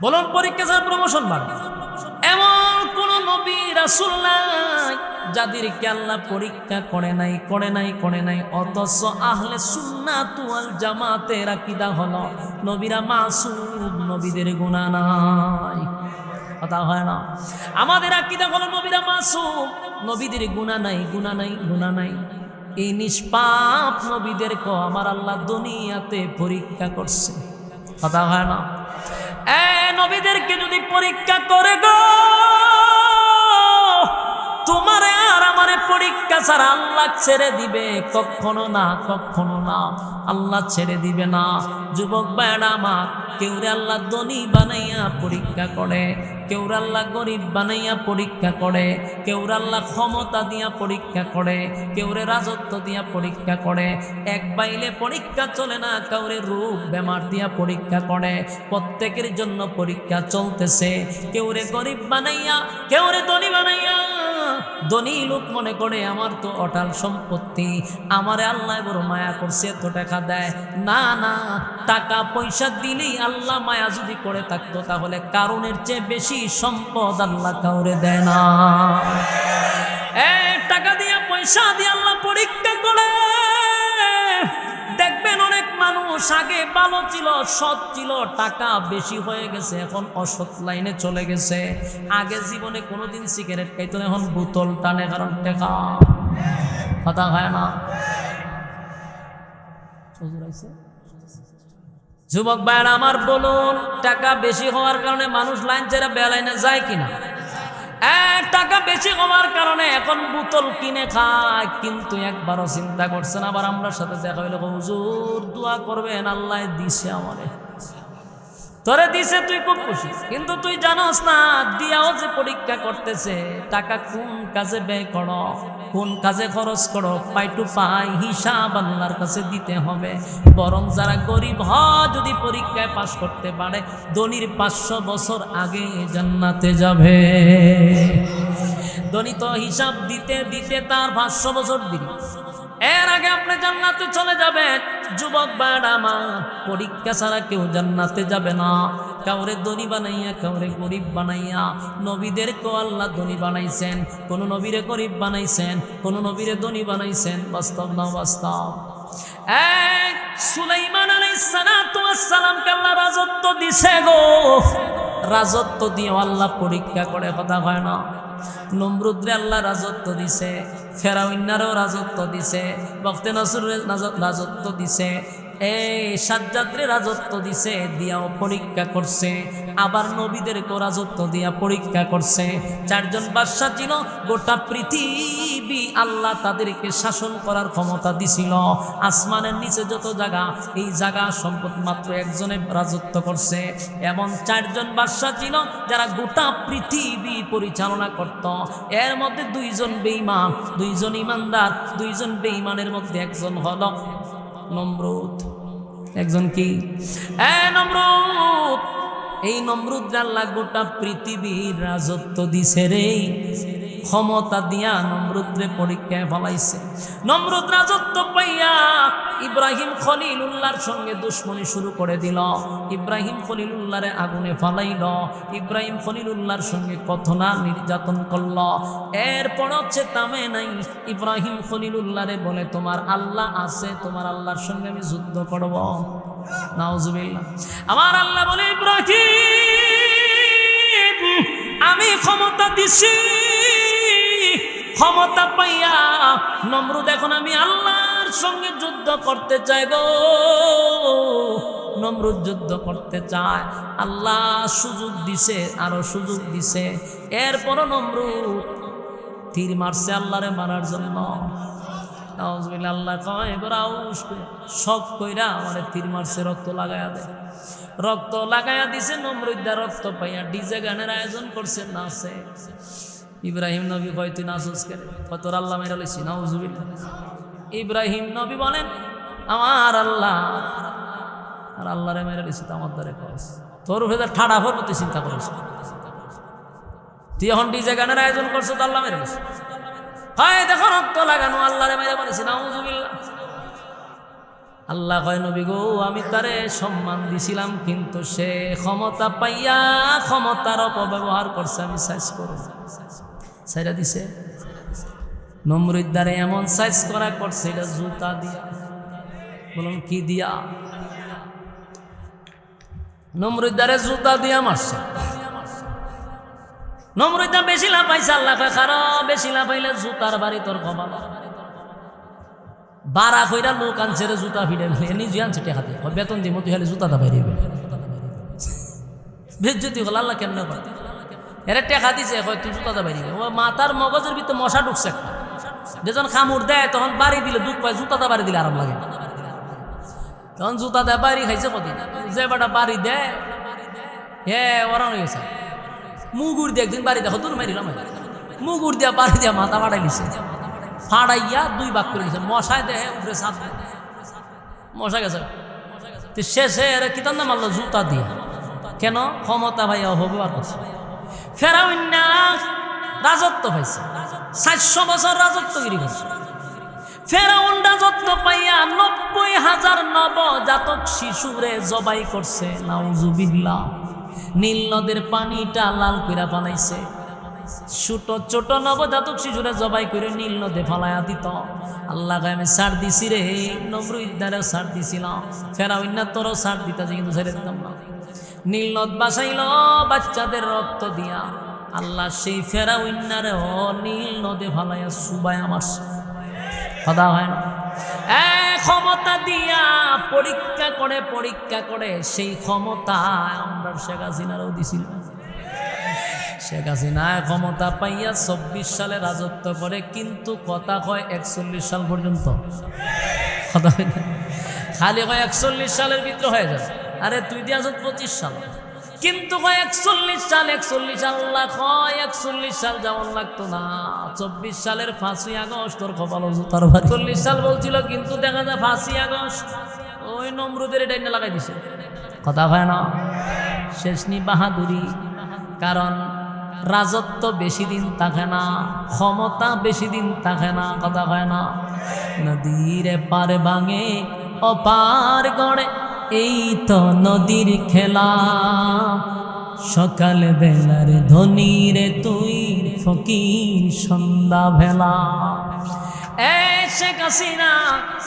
বলুন, পরীক্ষা ছাড়া প্রমোশন বাড়বে? এমন কোন নবী রাসূল নাই যাদেরকে আল্লাহ পরীক্ষা করে নাই। অথচ আহলে সুন্নাত ওয়াল জামাতের আকীদা হলো নবীরা মাসুম, নবীদের গুনাহ নাই। কথা হয় না? আমাদের আকীদা হলো নবীরা মাসুম, নবীদের গুনাহ নাই। এই নিষ্পাপ নবীদেরকে আমার আল্লাহ দুনিয়াতে পরীক্ষা করছে। কথা হয় না? নবীদেরকে যদি পরীক্ষা করে গো, তোমারে আর আমারে পরীক্ষা ছাড়া আল্লাহ ছেড়ে দিবে? কখনো না। আল্লাহ ছেড়ে দিবে না। যুবক ভাইরা আমার, কেউরে আল্লাহ ধনী বানাইয়া পরীক্ষা করে, কেউরে আল্লাহ গরিব বানাইয়া পরীক্ষা করে, কেউরে আল্লাহ ক্ষমতা দিয়া পরীক্ষা করে, কেউরে রাজত্ব দিয়া পরীক্ষা করে। এক বাইলে পরীক্ষা চলে না, কাউরে রূপ বেমার দিয়া পরীক্ষা করে। প্রত্যেকের জন্য পরীক্ষা চলতেছে। কেউরে গরিব বানাইয়া, কেউরে ধনী বানাইয়া। ধনী লোক মনে করে আমার তো অটাল সম্পত্তি, আমারে আল্লাহ বড় মায়া করছে, এত টাকা দেয়। না, টাকা পয়সা দিলেই আল্লাহ মায়া যদি করে থাকতো, তাহলে কারণের চেয়ে বেশি সম্পদ আল্লাহ কাউরে দেয় না। টাকা দিয়া পয়সা দিয়ে আল্লাহ পরীক্ষা করে। দেখবেন অনেক মানুষ আগে ভালো ছিল, সৎ ছিল, টাকা বেশি হয়ে গেছে, এখন অসৎ লাইনে চলে গেছে। আগে জীবনে কোনোদিন সিগারেট খাইতো, এখন বোতল টানে, কারণ টাকা। কথা হয় না? যুবক ভাইরা আমার, বলুন, টাকা বেশি হওয়ার কারণে মানুষ লাইন ছেড়ে বেলাইনে যায় কিনা? টাকা বেশি হওয়ার কারণে এখন বোতল কিনে খায়, কিন্তু একবারও চিন্তা করছেন। আবার আমরা সাথে দেখা হইলে হুজুর দোয়া করবেন, আল্লাহ দিছে আমারে, তোরে দিছে, তুই খুব খুশি, কিন্তু তুই জানোস না দিয়াও যে পরীক্ষা করতেছে। টাকা কোন কাজে ব্যয় করো, কোন কাজে খরচ করো, পাই টু পাই হিসাব আল্লাহর কাছে দিতে হবে। বরং যারা গরিব হয় যদি পরীক্ষায় পাশ করতে পারে, ধনীর 500 বছর আগে জান্নাতে যাবে। ধনী তো হিসাব দিতে দিতে তার 500 বছর দিল। এর আগে আপনি জান্নাতে চলে যাবেন। যুবক ভাইরা আমার, পরীক্ষা ছাড়া কেউ জান্নাতে যাবে না। কাউরে ধনী বানাইয়া, কাউরে গরিব বানাইয়া। নবীদেরকেও আল্লাহ ধনী বানাইছেন, কোন নবীরে গরিব বানাইছেন, কোন নবীরে ধনী বানাইছেন। বাস্তব না বাস্তব? সুলাইমান আলাইহিস সালাতু ওয়াস সালামকে আল্লাহ রাজত্ব দিছে গো। রাজত্ব দিয়ে আল্লাহ পরীক্ষা করে, কথা হয় না? নমরুদরে আল্লাহ রাজত্ব দিছে, ফেরাউন্নারও রাজত্ব দিছে, বখতে নসরের রাজত্ব দিছে, এই সাজ্জাদরে রাজত্ব দিছে, দিয়াও পরীক্ষা করছে। আবার নবীদেরকেও রাজত্ব দিয়া পরীক্ষা করছে। চারজন বাদশা ছিল, গোটা পৃথিবী আল্লাহ তাদেরকে শাসন করার ক্ষমতা দিছিল। আসমানের নিচে যত জায়গা, এই জায়গা সম্পদ মাত্র একজনে রাজত্ব করছে। এমন চারজন বাদশা ছিল যারা গোটা পৃথিবী পরিচালনা করত। এর মধ্যে দুইজন বেঈমান, দুইজন ইমানদার, দুইজন বেঈমানের মধ্যে একজন হলো নমরুদ। একজন কি? নমরুদ। এই নমরুদ আল্লাহ গোটা পৃথিবীর রাজত্ব দিছে রে। ক্ষমতা দিয়া নমরুদরে পরীক্ষায় ফলাইছে। নমরুদ রাজত্ব পাইয়া ইব্রাহিম খলিলুল্লাহর সঙ্গে দুশ্মনী শুরু করে দিল। ইব্রাহিম খলিলুল্লাহরে আগুনে ফালাইল। ইব্রাহিম খলিলুল্লাহর সঙ্গে কত না নির্যাতন করল। এরপর হচ্ছে তামে নাই। ইব্রাহিম খলিলুল্লাহরে বলে, তোমার আল্লাহ আছে, তোমার আল্লাহর সঙ্গে আমি যুদ্ধ করব। নাউজুবিল্লাহ। আমার আল্লাহ বলে, ইব্রাহিম আমি ক্ষমতা দিছি। ক্ষমতা পাইয়া নমরুদ এখন আমি আল্লাহর সঙ্গে যুদ্ধ করতে চাই গো। নমরুদ যুদ্ধ করতে চায়, আল্লাহ সুযোগ দিছে, আরো সুযোগ দিছে। এরপরও নমরুদ তীর মারছে আল্লাহরে মারার জন্য। নাউজুবিল্লাহ। আল্লাহ কয়, এবার আউস শখ কইরা আমারে তীর মারছে, রক্ত লাগাইয়া দেয়। রক্ত লাগাইয়া দিছে। নমরুদ রক্ত পাইয়া ডিজে গানের আয়োজন করছে, নাচে। ইব্রাহিম নবী কয়, তুই নাচস কেন? কত আল্লাহ মেরা লইছি। নাউজুবিল্লাহ। ইব্রাহিম নবী বলেন, আমার আল্লাহ আর আল্লাহরে মেরা লইছি, তো আমার দ্বারে খরচ তোর ভেতর ঠাড়া ভরবো, তুই চিন্তা করিস। তুই এখন ডিজে গানের আয়োজন করছো, তো আল্লাহ মেরে লইছি। হয় দেখো রক্ত লাগানো, আল্লাহরে মেরা বলেছি। নাউজুবিল্লাহ। আল্লাহ কয়, নবী গো আমি তারে সম্মান দিছিলাম, কিন্তু সে ক্ষমতা পাইয়া ক্ষমতার অপব্যবহার করছে, আমি সাইজ করব। সাইরা দিছে। নমরুদ দ্বারে এমন সাইজ করা করছে, এটা জুতা দিয়া। বলুন কি দিয়া? নমরুদ দ্বারে জুতা দিয়া মারছে। নমরুদ দা বেশি লাভ পাইছে। আল্লাহ কয়, খারাপ বেশি লাভ পাইলে জুতার বাড়ি তোর কপাল। বারা কইরা লোক আনছে রে জুতা ফিরে, নিজে আনছে টেকাতে, বেতন দিব তুই খালি জুতাটা বাইরে বেজ্জতি হল। আল্লাহ কেমন করে এরা টেকা দিছে, হয় তুই জুতাটা বাইরে। ও মাথার মগজের ভিতরে মশা ঢুকছে একটা। যেজন খামুর দেয় তখন বাড়ি দিলে দুধ পায়, জুতাটা বাড়ি দিলে আরাম লাগে। তখন জুতা দেয় বাড়ি খাইছে কদিন। যে বেটা বাড়ি দেয় হ্যাঁ ওরা হয়েছে। মুগুর দিয়ে একদিন বাড়ি দেখো, দূর মারিলাম। মুগুর দিয়া বাড়ি দিয়া মাথা ফাটাই দিছে। ফাড়াইয়া দুই ভাগ করে দিছে। মশায় দেহে উপরে সাপ মশা গেছে। শেষে এরা কি তার নাম মারলো? জুতা দিয়ে। কেন? ক্ষমতা ভাইয়া অপব্যবহার করছে। ফেরাউন রাজত্ব পাইছে, 400 বছর রাজত্বগিরি করছে। ফেরাউন রাজত্ব পাইয়া 90,000 নবজাতক শিশুরে জবাই করছে। নাউজুবিল্লাহ। নীল নদের পানিটা লাল কইরা বানাইছে। ছোট ছোট নবজাতক শিশুরা জবাই করে নীল নদে ফালাইয়া দিত। আল্লাহ আমি ছাড় দিছি রে। নমরুদ দ্বারেও ছাড় দিছিলাম, ফেরাউন তোরও ছাড় দিতেছে, কিন্তু ছেড়ে দিতাম না। নীল নদ বাসাইল বাচ্চাদের রক্ত দিয়া। আল্লাহ সেই ফেরাউন্নারেও নীল নদে ফালাইয়া সুবাইয়া মারছে। কথা হয় না? ক্ষমতা দিয়া পরীক্ষা করে সেই ক্ষমতা আমরা শেখ হাসিনারও দিছিল। শেখ হাসিনা ক্ষমতা পাইয়া 24 সালে রাজত্ব করে, কিন্তু কথা কয় 41 সাল পর্যন্ত। কথা হয় না? খালি কয় 41 সালের ভিতরে হয়ে যায়। আরে তুই দিয়ে আস 25 সাল, কিন্তু কয় 41 সাল। আল্লাহ কয় 41 সাল যেমন লাগতো না। 24 সালের 5ই আগস্ট তোর কপাল জুতার বাড়ি। 40 সাল বলছিল, কিন্তু দেখা যায় 5ই আগস্ট ওই নমরুদের ডাইনে লাগাই দিছে। কথা হয় না? শেষনি বাহাদুরি। কারণ রাজত্ব বেশি দিন থাকে না, ক্ষমতা বেশি দিন থাকে না। কথা হয় না? নদীর পার ভাঙে অপার গড়ে, এই তো নদীর খেলা। সকাল বেলার ধনী রে তুই, ফকির সন্ধ্যা ভেলা। শেখ হাসিনা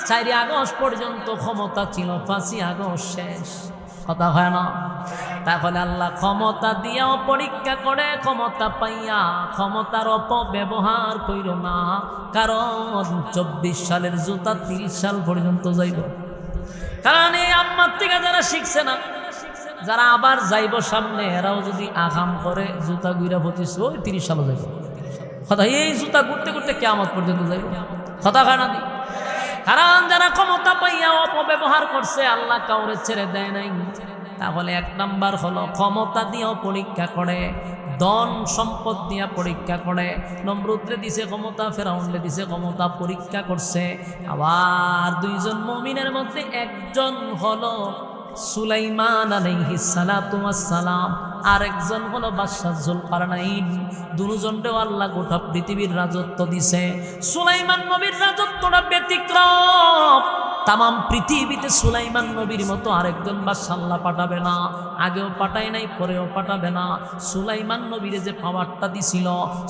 4 আগস্ট পর্যন্ত ক্ষমতা ছিল, 5 আগস্ট শেষ। কথা হয় না? তাহলে আল্লাহ ক্ষমতা দিয়াও পরীক্ষা করে, ক্ষমতা পাইয়া ক্ষমতার অপব্যবহার কইর না, কারণ 24 সালের জুতা 30 সাল পর্যন্ত যাইব। কারণ এই আম্মার থেকে যারা শিখছে না, যারা আবার যাইব সামনে, এরাও যদি আগাম করে জুতা গুইরা 25-30 সাল যাইব। কথা, এই জুতা ঘুরতে ঘুরতে কিয়ামত পর্যন্ত যাইব। কথা হয় না? কারণ যারা ক্ষমতা পাইয়া অপব্যবহার করছে, আল্লাহ কাউরে ছেড়ে দেয় নাই। তাহলে 1 নাম্বার হলো ক্ষমতা দিয়েও পরীক্ষা করে, ধন সম্পদ দিয়া পরীক্ষা করে। নমরুদরে দিছে ক্ষমতা, ফেরাউনরে দিছে ক্ষমতা, পরীক্ষা করছে। আবার 2 জন মুমিনের মধ্যে একজন হলো সুলাইমান আলাইহিস সালাতু ওয়াস সালাম, আরেকজন হলো বাদশা যুলকারনাইন। দুজনকেও আল্লাহ গোটা পৃথিবীর রাজত্ব দিছে। সুলাইমান নবীর রাজত্বটা ব্যতিক্রম। তাম পৃথিবীতে সুলাইমান নবীর মতো আরেকজন বাদশা আল্লাহ পাঠাবে না, আগেও পাঠায় নাই, পরেও পাঠাবে না। সুলাইমান নবীর যে পাওয়ারটা দিছিল,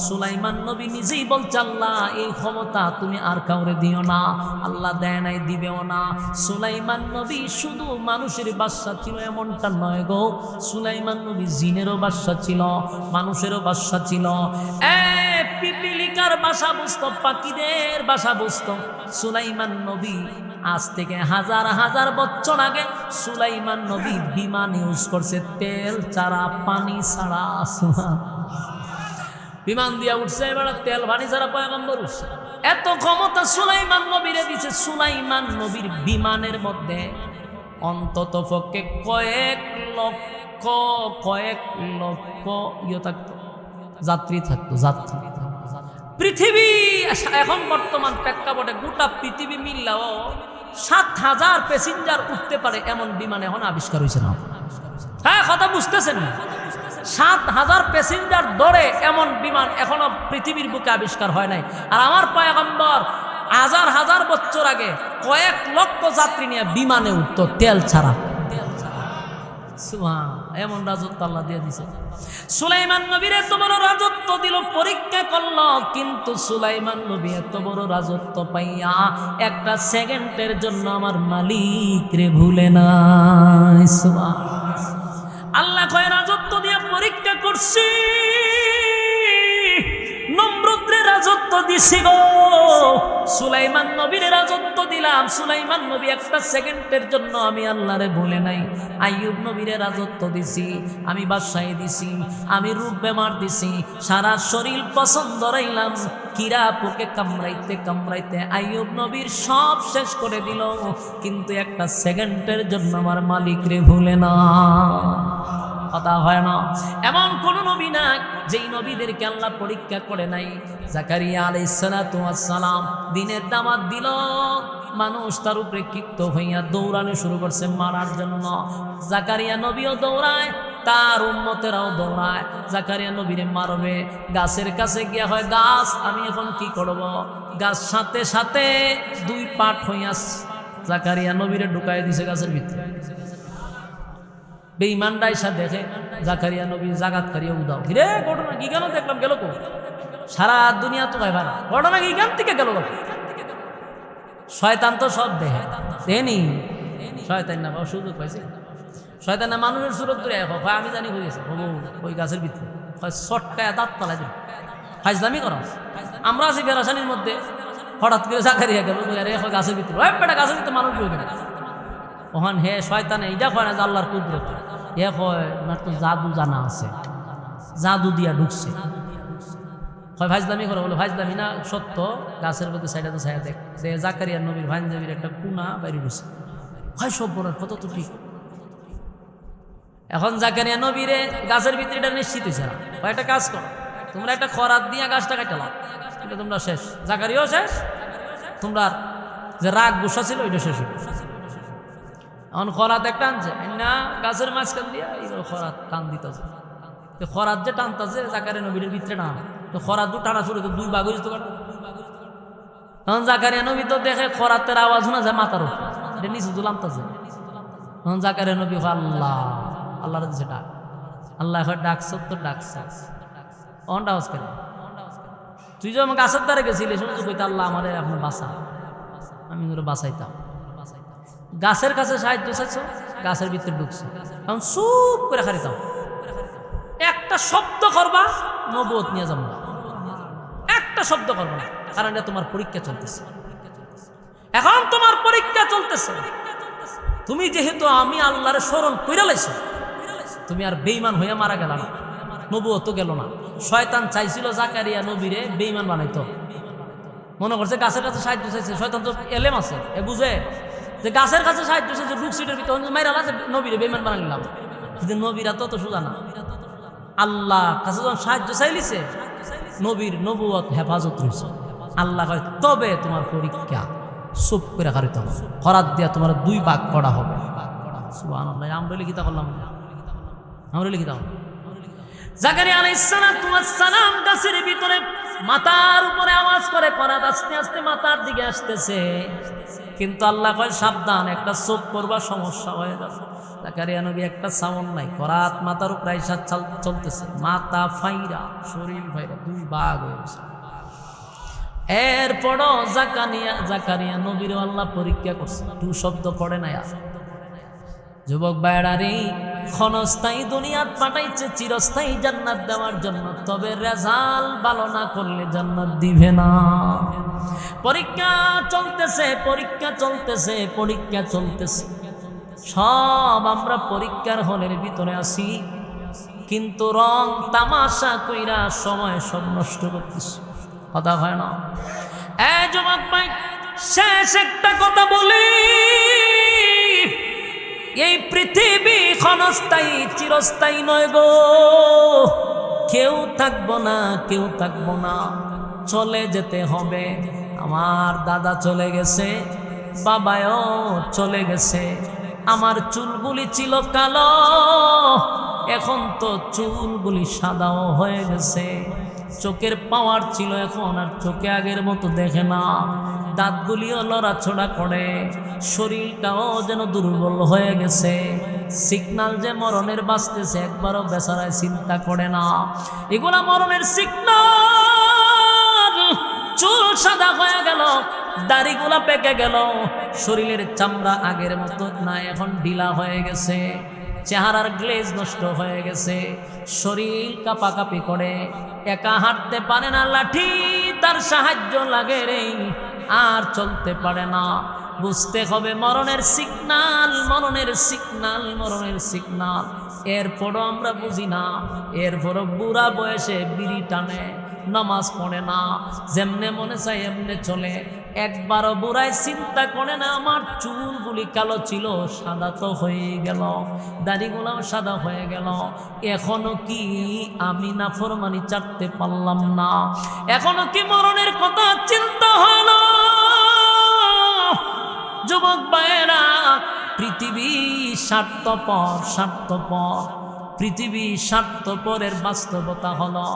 সুলাইমান নবী নিজেই বলছে, আল্লাহ এই ক্ষমতা তুমি আর কাউরে দিও না। আল্লাহ দেয় নাই, দিবেও না। সুলাইমান নবী শুধু মানুষের বাদশা ছিল এমনটা নয় গো, সুলাইমান নবী জিনেরও বাদশা ছিল, মানুষেরও বাদশা ছিল। পিপিলিকার বাসা বুঝতো, পাখিদের বাসা বুঝতো। সুলাইমান নবী আজ থেকে হাজার হাজার বছর আগে সুলাইমান নবী বিমান ইউজ করছে, তেল ছাড়া, পানি ছাড়া। বিমান দিয়া উঠছে, এবার তেল পানি ছাড়া পয়গম্বর উঠছে। এত ক্ষমতা সুলাইমান নবীরে দিছে। সুলাইমান নবীর বিমানের মধ্যে অন্তত পক্ষে কয়েক লক্ষ থাকতো, যাত্রী থাকতো, যাত্রী। পৃথিবী এখন বর্তমান প্রেক্ষাপটে গোটা পৃথিবী মিললেও 7,000 প্যাসেঞ্জার উঠতে পারে এমন বিমান এখন আবিষ্কার হয়েছে না। হ্যাঁ, কথা বুঝতেছেন না? 7,000 প্যাসেঞ্জার ধরে এমন বিমান এখনো পৃথিবীর বুকে আবিষ্কার হয় নাই। আর আমার পয়গম্বর হাজার হাজার বছর আগে কয়েক লক্ষ যাত্রী নিয়ে বিমানে উঠতো, তেল ছাড়া। এমন রাজত্ব আল্লাহ দিয়ে দিছে। সুলাইমান নবীর এত বড় রাজত্ব দিল, পরীক্ষা করলো, কিন্তু সুলাইমান নবী এত বড় রাজত্ব পাইয়া 1 সেকেন্ডের জন্য আমার মালিক রে ভুলে নাই। আল্লাহ কয় রাজত্ব দিয়ে পরীক্ষা করছি, নমরুদরে রাজত্ব দিছি গো, সুলাইমান নবীর রাজত্ব দিলাম। সুলাইমান নবী 1 সেকেন্ডের জন্য আমি আল্লাহরে ভুলে নাই। আইয়ুব নবীরে রাজত্ব দিছি, আমি বাদশাহী দিছি, আমি রূপ বেমার দিছি, সারা শরীর পছন্দ রাইলাম। কিরা পোকে কামড়াইতে কামড়াইতে আইয়ুব নবীর সব শেষ করে দিল, কিন্তু 1 সেকেন্ডের জন্য আমার মালিক রে ভুলে না। কথা হয় না? এমন কোন নবী না যেই নবীদেরকে আল্লাহ পরীক্ষা করে নাই। জাকারিয়া আলাইহিস সালাতু ওয়াস সালাম দিনের দাওয়াত দিল, মানুষ তার উপরে ক্ষিপ্ত হইয়া দৌড়ানো শুরু করছে মারার জন্য। জাকারিয়া নবীও দৌড়ায়, তার উম্মতেরাও দৌড়ায়, জাকারিয়া নবীরে মারবে। গাছের কাছে গিয়া হয়, গাছ আমি এখন কি করব? গাছ সাথে সাথে 2 পাট হইয়া জাকারিয়া নবীরে ঢুকাই দিছে গাছের ভিতরে। বেঈমানরা এসে দেখে জাকারিয়া নবী জাগাত কারিয়া উদাও, হিরে ঘটনা কি গেল? দেখলাম গেল কো? সারা দুনিয়া তো ভাই ভাড়া, ঘটনা কি গান থেকে গেল? শয়তান তো সব দেখে, দেনি শয়তান না সুযোগ পাইছে। শয়তান না মানুষের সুরত ধরে আমি জানি হয়ে গেছে ওই গাছের ভিতরে শটকায় দাঁত পালাই দিল। ফাইজলামি করা আমরা আছি বেরাসানির মধ্যে, হঠাৎ করে জাকারিয়া গেল গাছের ভিতরে, বেটা গাছের ভিতরে মানুষ ঢুকে গেল। ওখান হে শয়তান এইটা কয় না যে আল্লাহর কুদরত, এ কয় ওনার তো জাদু জানা আছে, জাদু দিয়া ঢুকছে। হয় ফাইজলামি করে, বলে ফাইজলামি না সত্য। গাছের মধ্যে সাইডে তো সাইডে দেখ যে জাকারিয়া নবীর ভাইনজাবির একটা কুনা বাইরে ঢুকছে। হয় সব বলার কত তো ঠিক। এখন জাকারিয়া নবীরে গাছের ভিতরে এটা নিশ্চিত হয়েছে না। একটা কাজ করো, তোমরা একটা খরাত দিয়া গাছটা কাটালাম, কিন্তু তোমরা শেষ। জাকারিয়াও শেষ, তোমরা যে রাগ গুসা ছিল ওইটা শেষ হইল। এখন খরাত একটা আনছে না গাছের মাঝখান দিয়া, এইবার খরাত টান দিতেছে। খরাত যে টানতেছে জাকারিয়া নবীর ভিতরে না, তো খরাত টানা শুরু 2 ভাগ হয়েছে। তো তখন জাকারিয়া নবী তো দেখে খরাতের আওয়াজ শোনা যায় মাথার উপর, এটা নিচে ঝুলামতেছে। তখন জাকারিয়া নবী আল্লাহ আল্লাহর দিছে ডাক, আল্লাহ ডাকছ তো ডাকছ অনটা আওয়াজ করে। তুই যে আমাকে গাছের দ্বারে গেছিলি শুনছো কইতে আল্লাহ আমার আপনার বাঁচা, আমি ওরা বাঁচাইতাম। গাছের কাছে সাহায্য চাইছো, গাছের ভিতরে ঢুকছো, এখন চুপ করে খারিতাম, একটা শব্দ করবা নবুয়ত নিয়ে যাবো, একটা শব্দ করবা না, কারণ এটা তোমার পরীক্ষা চলতেছে। এখন তোমার পরীক্ষা চলতেছে, তুমি যেহেতু আমি আল্লাহর স্মরণ কইরা লাইছো, তুমি আর বেঈমান হইয়া মারা গেল না, নবুয়ত তো গেল না। শয়তান চাইছিল জাকারিয়া নবীরে বেঈমান বানাইতো, মনে করছে গাছের কাছে সাহায্য চাইছে। শয়তান তো এলেম আছে, এ বুঝে যে গাছের কাছে সাহায্য চাইছে, রুক সিটের ভিতরে মাইরা আছে নবীরে বেঈমান বানাই নিলাম। কিন্তু নবীরা তো সোজা না, আল্লাহ কাছে যখন সাহায্য চাইলিছে নবীর নবুয়ত হেফাজত রয়েছে। আল্লাহ কয় তবে তোমার পরীক্ষা চুপ করে কারিত হবে, খরাত দিয়া তোমার 2 ভাগ করা হবে। সুবহানাল্লাহ। আমরা লিখিতা করলাম, আমরা লিখিতা জাকারিয়া আলাইহিস সালাম গাছের ভিতরে মাথার উপরে আওয়াজ করে করাত আস্তে আস্তে মাথার দিকে আসতেছে, কিন্তু আল্লাহ কয় সাবধান, একটা চোখ করবা সমস্যা হয়ে যাবে। জাকারিয়া নবী একটা সাউন্ড নাই, করাত মাথার উপরে আইসা চলতেছে, মাথা ফাইরা শরীর ফাইরা 2 ভাগ হয়ে গেছে। এরপরও জাকারিয়া নবীর আল্লাহ পরীক্ষা করছে, 2 শব্দ পড়ে নাই। আর যুবক ভাইরারে ক্ষণস্থায়ী দুনিয়াত পাঠাইছে চিরস্থায়ী জান্নাত দেওয়ার জন্য, তবে রেজাল্ট ভালো না করলে জান্নাত দিবে না। পরীক্ষা চলতেছে, পরীক্ষা চলতেছে, পরীক্ষা চলতেছে, সব আমরা পরীক্ষার হলের ভিতরে আছি, কিন্তু রং তামাশা কইরা সময় সব নষ্ট করতেছি। কথা হয় না? এই যুবক ভাই, শেষ একটা কথা বলি, এই পৃথিবী ক্ষণস্থায়ী চিরস্থায়ী নয় গো। কেউ থাকবো না, কেউ থাকবো না, চলে যেতে হবে। আমার দাদা চলে গেছে, বাবাও চলে গেছে, আমার চুলগুলি ছিল কালো, এখন তো চুলগুলি সাদাও হয়ে গেছে, চোখের পাওয়ার ছিল এখন আর চোখে আগের মতো দেখে না, দাঁতগুলিও লড়াছড়া করে, শরীরটাও যেন দুর্বল হয়ে গেছে, সিগনাল যে মরণের বাঁচতেছে একবারও বেচারায় চিন্তা করে না। এগুলা মরণের সিগনাল। চুল সাদা হয়ে গেল, দাড়িগুলা পেকে গেল, শরীরের চামড়া আগের মতো না, এখন ঢিলা হয়ে গেছে, চেহারার গ্লেজ নষ্ট হয়ে গেছে, শরীর কাঁপাকাঁপি করে, একা হাঁটতে পারে না, লাঠি তার সাহায্য লাগে রে, আর চলতে পারে না। বুঝতে হবে মরণের সিগনাল, মরণের সিগনাল, মরণের সিগনাল। এরপরও আমরা বুঝি না, এরপরও বুড়া বয়সে বিড়ি টানে, নামাজ পড়ে না, যেমনে মনে চায় এমনে চলে, একবারও বুড়ায় চিন্তা করে না আমার চুলগুলি কালো ছিল সাদা তো হয়ে গেল, দাড়িগুলাও সাদা হয়ে গেল, এখনো কি আমি নাফরমানি ছাড়তে পারলাম না, এখনো কি মরণের কথা চিন্তা হলো? যুবক ভাইয়েরা, পৃথিবী স্বার্থপর, স্বার্থপর, পৃথিবী স্বার্থপরের বাস্তবতা হলো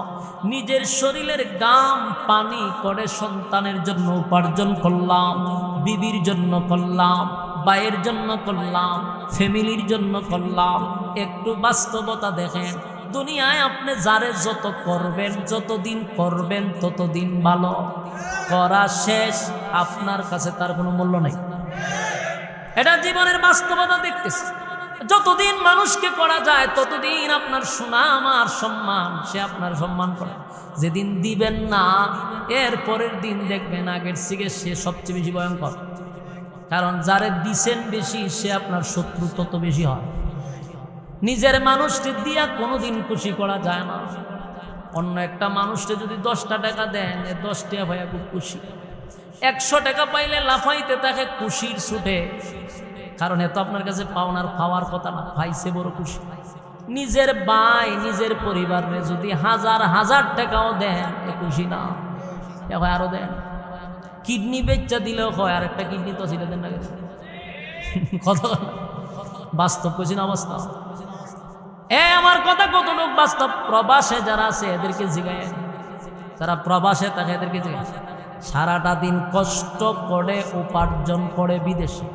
নিজের শরীরের গাম পানি করে সন্তানের জন্য উপার্জন করলাম, বিবির জন্য করলাম, ভাইয়ের জন্য করলাম, ফ্যামিলির জন্য করলাম। একটু বাস্তবতা দেখেন, দুনিয়ায় আপনি যারে যত করবেন, যতদিন করবেন ততদিন ভালো, করা শেষ আপনার কাছে তার কোনো মূল্য নেই। এটা জীবনের বাস্তবতা দেখতেছি। যতদিন মানুষকে করা যায় ততদিন আপনার সুনাম আর সম্মান, সে আপনার সম্মান করে। যেদিন দিবেন না, এর পরের দিন দেখবেন আগের থেকে সে সবচেয়ে বেশি ভয়ঙ্কর। কারণ যারে দিছেন বেশি, সে আপনার শত্রু তত বেশি হয়। নিজের মানুষকে দিয়া কোনোদিন খুশি করা যায় না। অন্য একটা মানুষকে যদি 10টা টাকা দেন, 10 টাকা ভাইয়া খুব খুশি, 100 টাকা পাইলে লাফাইতে থাকে খুশির ছুটে, কারণ এত আপনার কাছে পাওনার খাওয়ার কথা না, পাইছে বড় খুশি। নিজের ভাই, নিজের পরিবারে যদি 1000 টাকাও দেন, খুশি না, হয় আরো দেন। কিডনি বেচা দিলেও হয়, আর একটা কিডনি তো ছিল দেন না, কথা বাস্তব কইছি না? অবস্থা আমার কথা কতটুকু বাস্তব? প্রবাসে যারা আছে এদেরকে জিগায়, যারা প্রবাসে থাকে এদেরকে জিগায়, সারাটা দিন কষ্ট করে উপার্জন করে বিদেশে,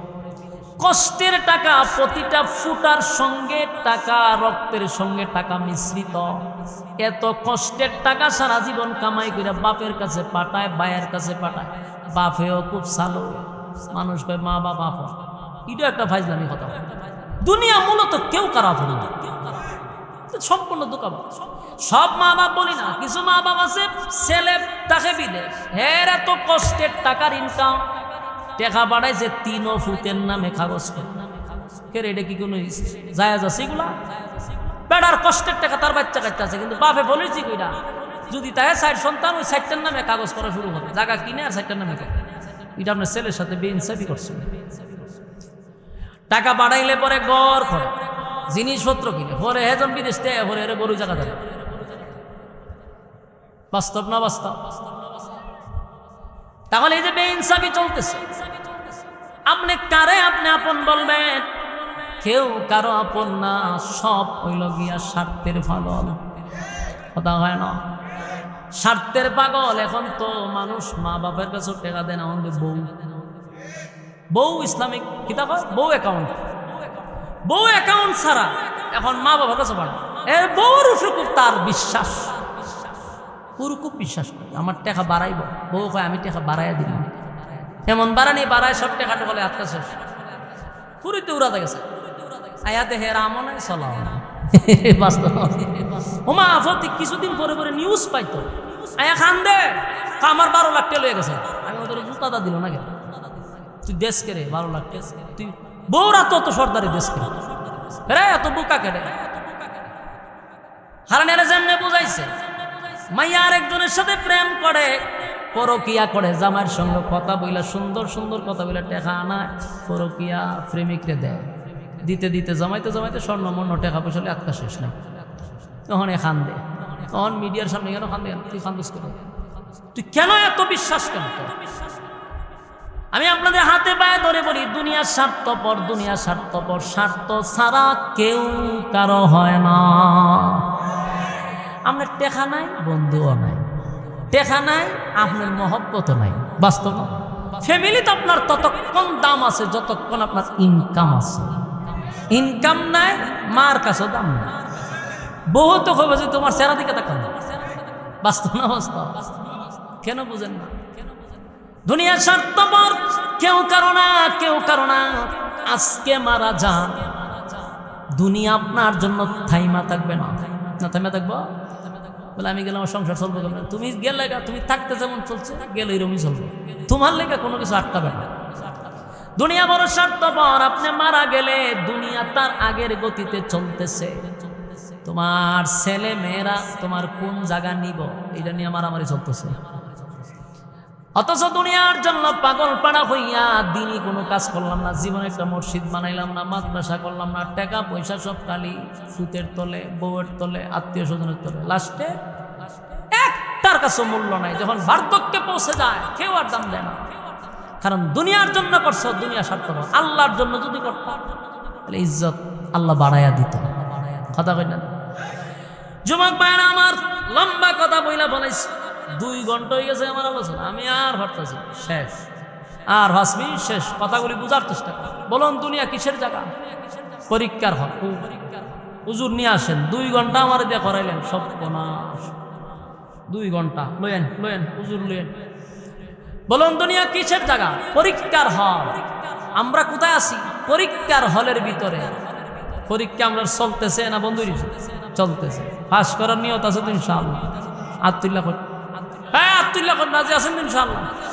কষ্টের টাকা, প্রতিটা ফুটার সঙ্গে টাকা, রক্তের সঙ্গে টাকা মিশ্রিত। এত কষ্টের টাকা সারা জীবন কামাই করে বাপের কাছে পাঠায়, ভাইয়ের কাছে পাঠায়। বাপেও খুব সালো, মানুষ কয় মা বাবা আপন। এটা একটা ফাইজলামি কথা। দুনিয়া মূলত কেউ কারো আপন না, সম্পূর্ণ দোকাবা। সব মা বাপ বলি না, কিছু মা বাপ আছে ছেলে তাকে বিদেশ, হের এত কষ্টের টাকার ইনকাম, টাকা বাড়াইছে 3 ফুটের নামে কাগজ করে। এটা কি কোনো জায়েজ আছে? এগুলা বেড়ার কষ্টের টাকা, তার বাচ্চা কাচ্চা আছে, কিন্তু বাপে বলেছি কইরা যদি তাই 60 সন্তান, ওই 60টার নামে কাগজ করা শুরু করে, জায়গা কিনে আর 60টার নামে করে। এটা আপনার ছেলের সাথে বেইনসাফি করছে। টাকা বাড়াইলে পরে গড় করে জিনিসপত্র কিনে, পরে হেজন বিদেশ থেকে পরে এর গরু জায়গা দেয়। বাস্তব না বাস্তব? তাহলে এই যে বেইনসাফি চলতেছে, আপনি কারে আপনি আপন বলবেন? কেউ কারো আপন না, সব হইল গিয়া স্বার্থের পাগল। কথা হয় না? স্বার্থের পাগল। এখন তো মানুষ মা বাপের কাছে টাকা দেয় না, আমাদের বউ ইসলামিক কিতাব, বউ অ্যাকাউন্ট ছাড়া এখন মা বাবার কাছে পাঠায়। এর বউর উপরে খুব তার বিশ্বাস, পুরো খুব বিশ্বাস করে আমার টাকা বাড়াইব। বউ কয় আমি টাকা বাড়াইয়া দিলাম, এমন বাড়ানি বাড়ায় সব টাকাটা বলে আটকা শেষ, পুরীতে উড়াতে গেছে। আয়াতে হেরা আমন চলা বাস্তব। ওমা আফতি কিছুদিন পরে পরে নিউজ পাইতো, আয়া খান দে আমার 12 লাখ টাকা লয়ে গেছে। আমি ওদের জুতাটা দিল না, তুই দেশ কেড়ে 12 লাখ টাকা, তুই বউরা তো সর্দারি দেশ কেড়ে রে, এত বোকা কেড়ে হারানেরা যেমনে বুঝাইছে। মাইয়া আরেকজনের সাথে প্রেম করে, পরকিয়া করে, জামাইয়ের সঙ্গে কথা বইলা, সুন্দর সুন্দর কথা বইলা টাকা আনায়, পরকিয়া প্রেমিকরে দেয়। দিতে দিতে জমাইতে জমাইতে স্বর্ণমন্য টাকা পয়সা আটকা শেষ নাই। তখন খান দে, তখন মিডিয়ার সামনে কেন খান দে? তুই খান্দোস করে, তুই কেন এত বিশ্বাস কেন? আমি আপনাদের হাতে পায়ে ধরে বলি, দুনিয়া স্বার্থপর, দুনিয়া স্বার্থপর। স্বার্থ ছাড়া কেউ কারো হয় না। আপনার টেকা নাই, বন্ধুও নাই, টেকা নাই, আপনার মহব্বত নাই। বাস্তব ফ্যামিলি তো আপনার ততক্ষণ দাম আছে যতক্ষণ আপনার ইনকাম আছে। ইনকাম নাই, মার কাছেও দাম নাই। বহু তো হবে যে তোমার চেহারা দিকে তাকান। বাস্তব না বাস্তব? কেন বুঝেন না? দুনিয়া স্বার্থপর, কেউ কারো না, কেউ কারো না। আজকে মারা যান, দুনিয়া আপনার জন্য থাইমা থাকবে না। না থাইমা থাকবো বলে আমি গেলাম, আমার সংসার চলবে কেন? তুমি গেলে, তুমি থাকতে যেমন চলছে গেলে এরকমই চলবে, তোমার লেগে কোনো কিছু আটকাবে না। দুনিয়া বড় স্বার্থপর। আপনি মারা গেলে দুনিয়া তার আগের গতিতে চলতেছে। তোমার ছেলে মেয়েরা তোমার কোন জায়গা নিব এটা নিয়ে মারামারি চলতেছে। অথচ দুনিয়ার জন্য পাগল পাড়া হইয়া দিনই কোনো কাজ করলাম না, জীবনে একটা মসজিদ বানাইলাম না, মাদ্রাসা করলাম না, টাকা পয়সা সব খালি সুতের তলে, বউয়ের তলে, আত্মীয় স্বজনের তলে। লাস্টে একটার কাছে মূল্য নাই। যখন বার্ধক্যে পৌঁছে যায় কেউ আর দাম দেয় না। কারণ দুনিয়ার জন্য করছো, দুনিয়া স্বার্থপর। আল্লাহর জন্য যদি করতাম তাহলে ইজ্জত আল্লাহ বাড়াইয়া দিত। কথা কই না? যুবক ভাইরা আমার, লম্বা কথা বইলা বলাইছি, 2 ঘন্টা হয়ে গেছে আমার আলোচনা। আমি আর ভাবতেছি শেষ, আর 5 মিনিট শেষ। কথাগুলি বুঝার চেষ্টা কর। বলুন দুনিয়া কিসের জায়গা? পরীক্ষার হল। হুজুর নিয়ে আসেন, 2 ঘন্টা আমার দিয়ে করাইলেন, সব কোনাশ। 2 ঘন্টা লয়েন হুজুর লয়েন। বলুন দুনিয়া কিসের জায়গা? পরীক্ষার হল। আমরা কোথায় আছি? পরীক্ষার হলের ভিতরে। পরীক্ষা আমরা চলতেছে না বন্ধুরি? চলতেছে। পাস করার নিয়ত আছে তো ইনশাআল্লাহ। আত্মুল্লাহ কর, হ্যাঁ আত্মুল্লাহ কর, রাজি আছেন ইনশাআল্লাহ?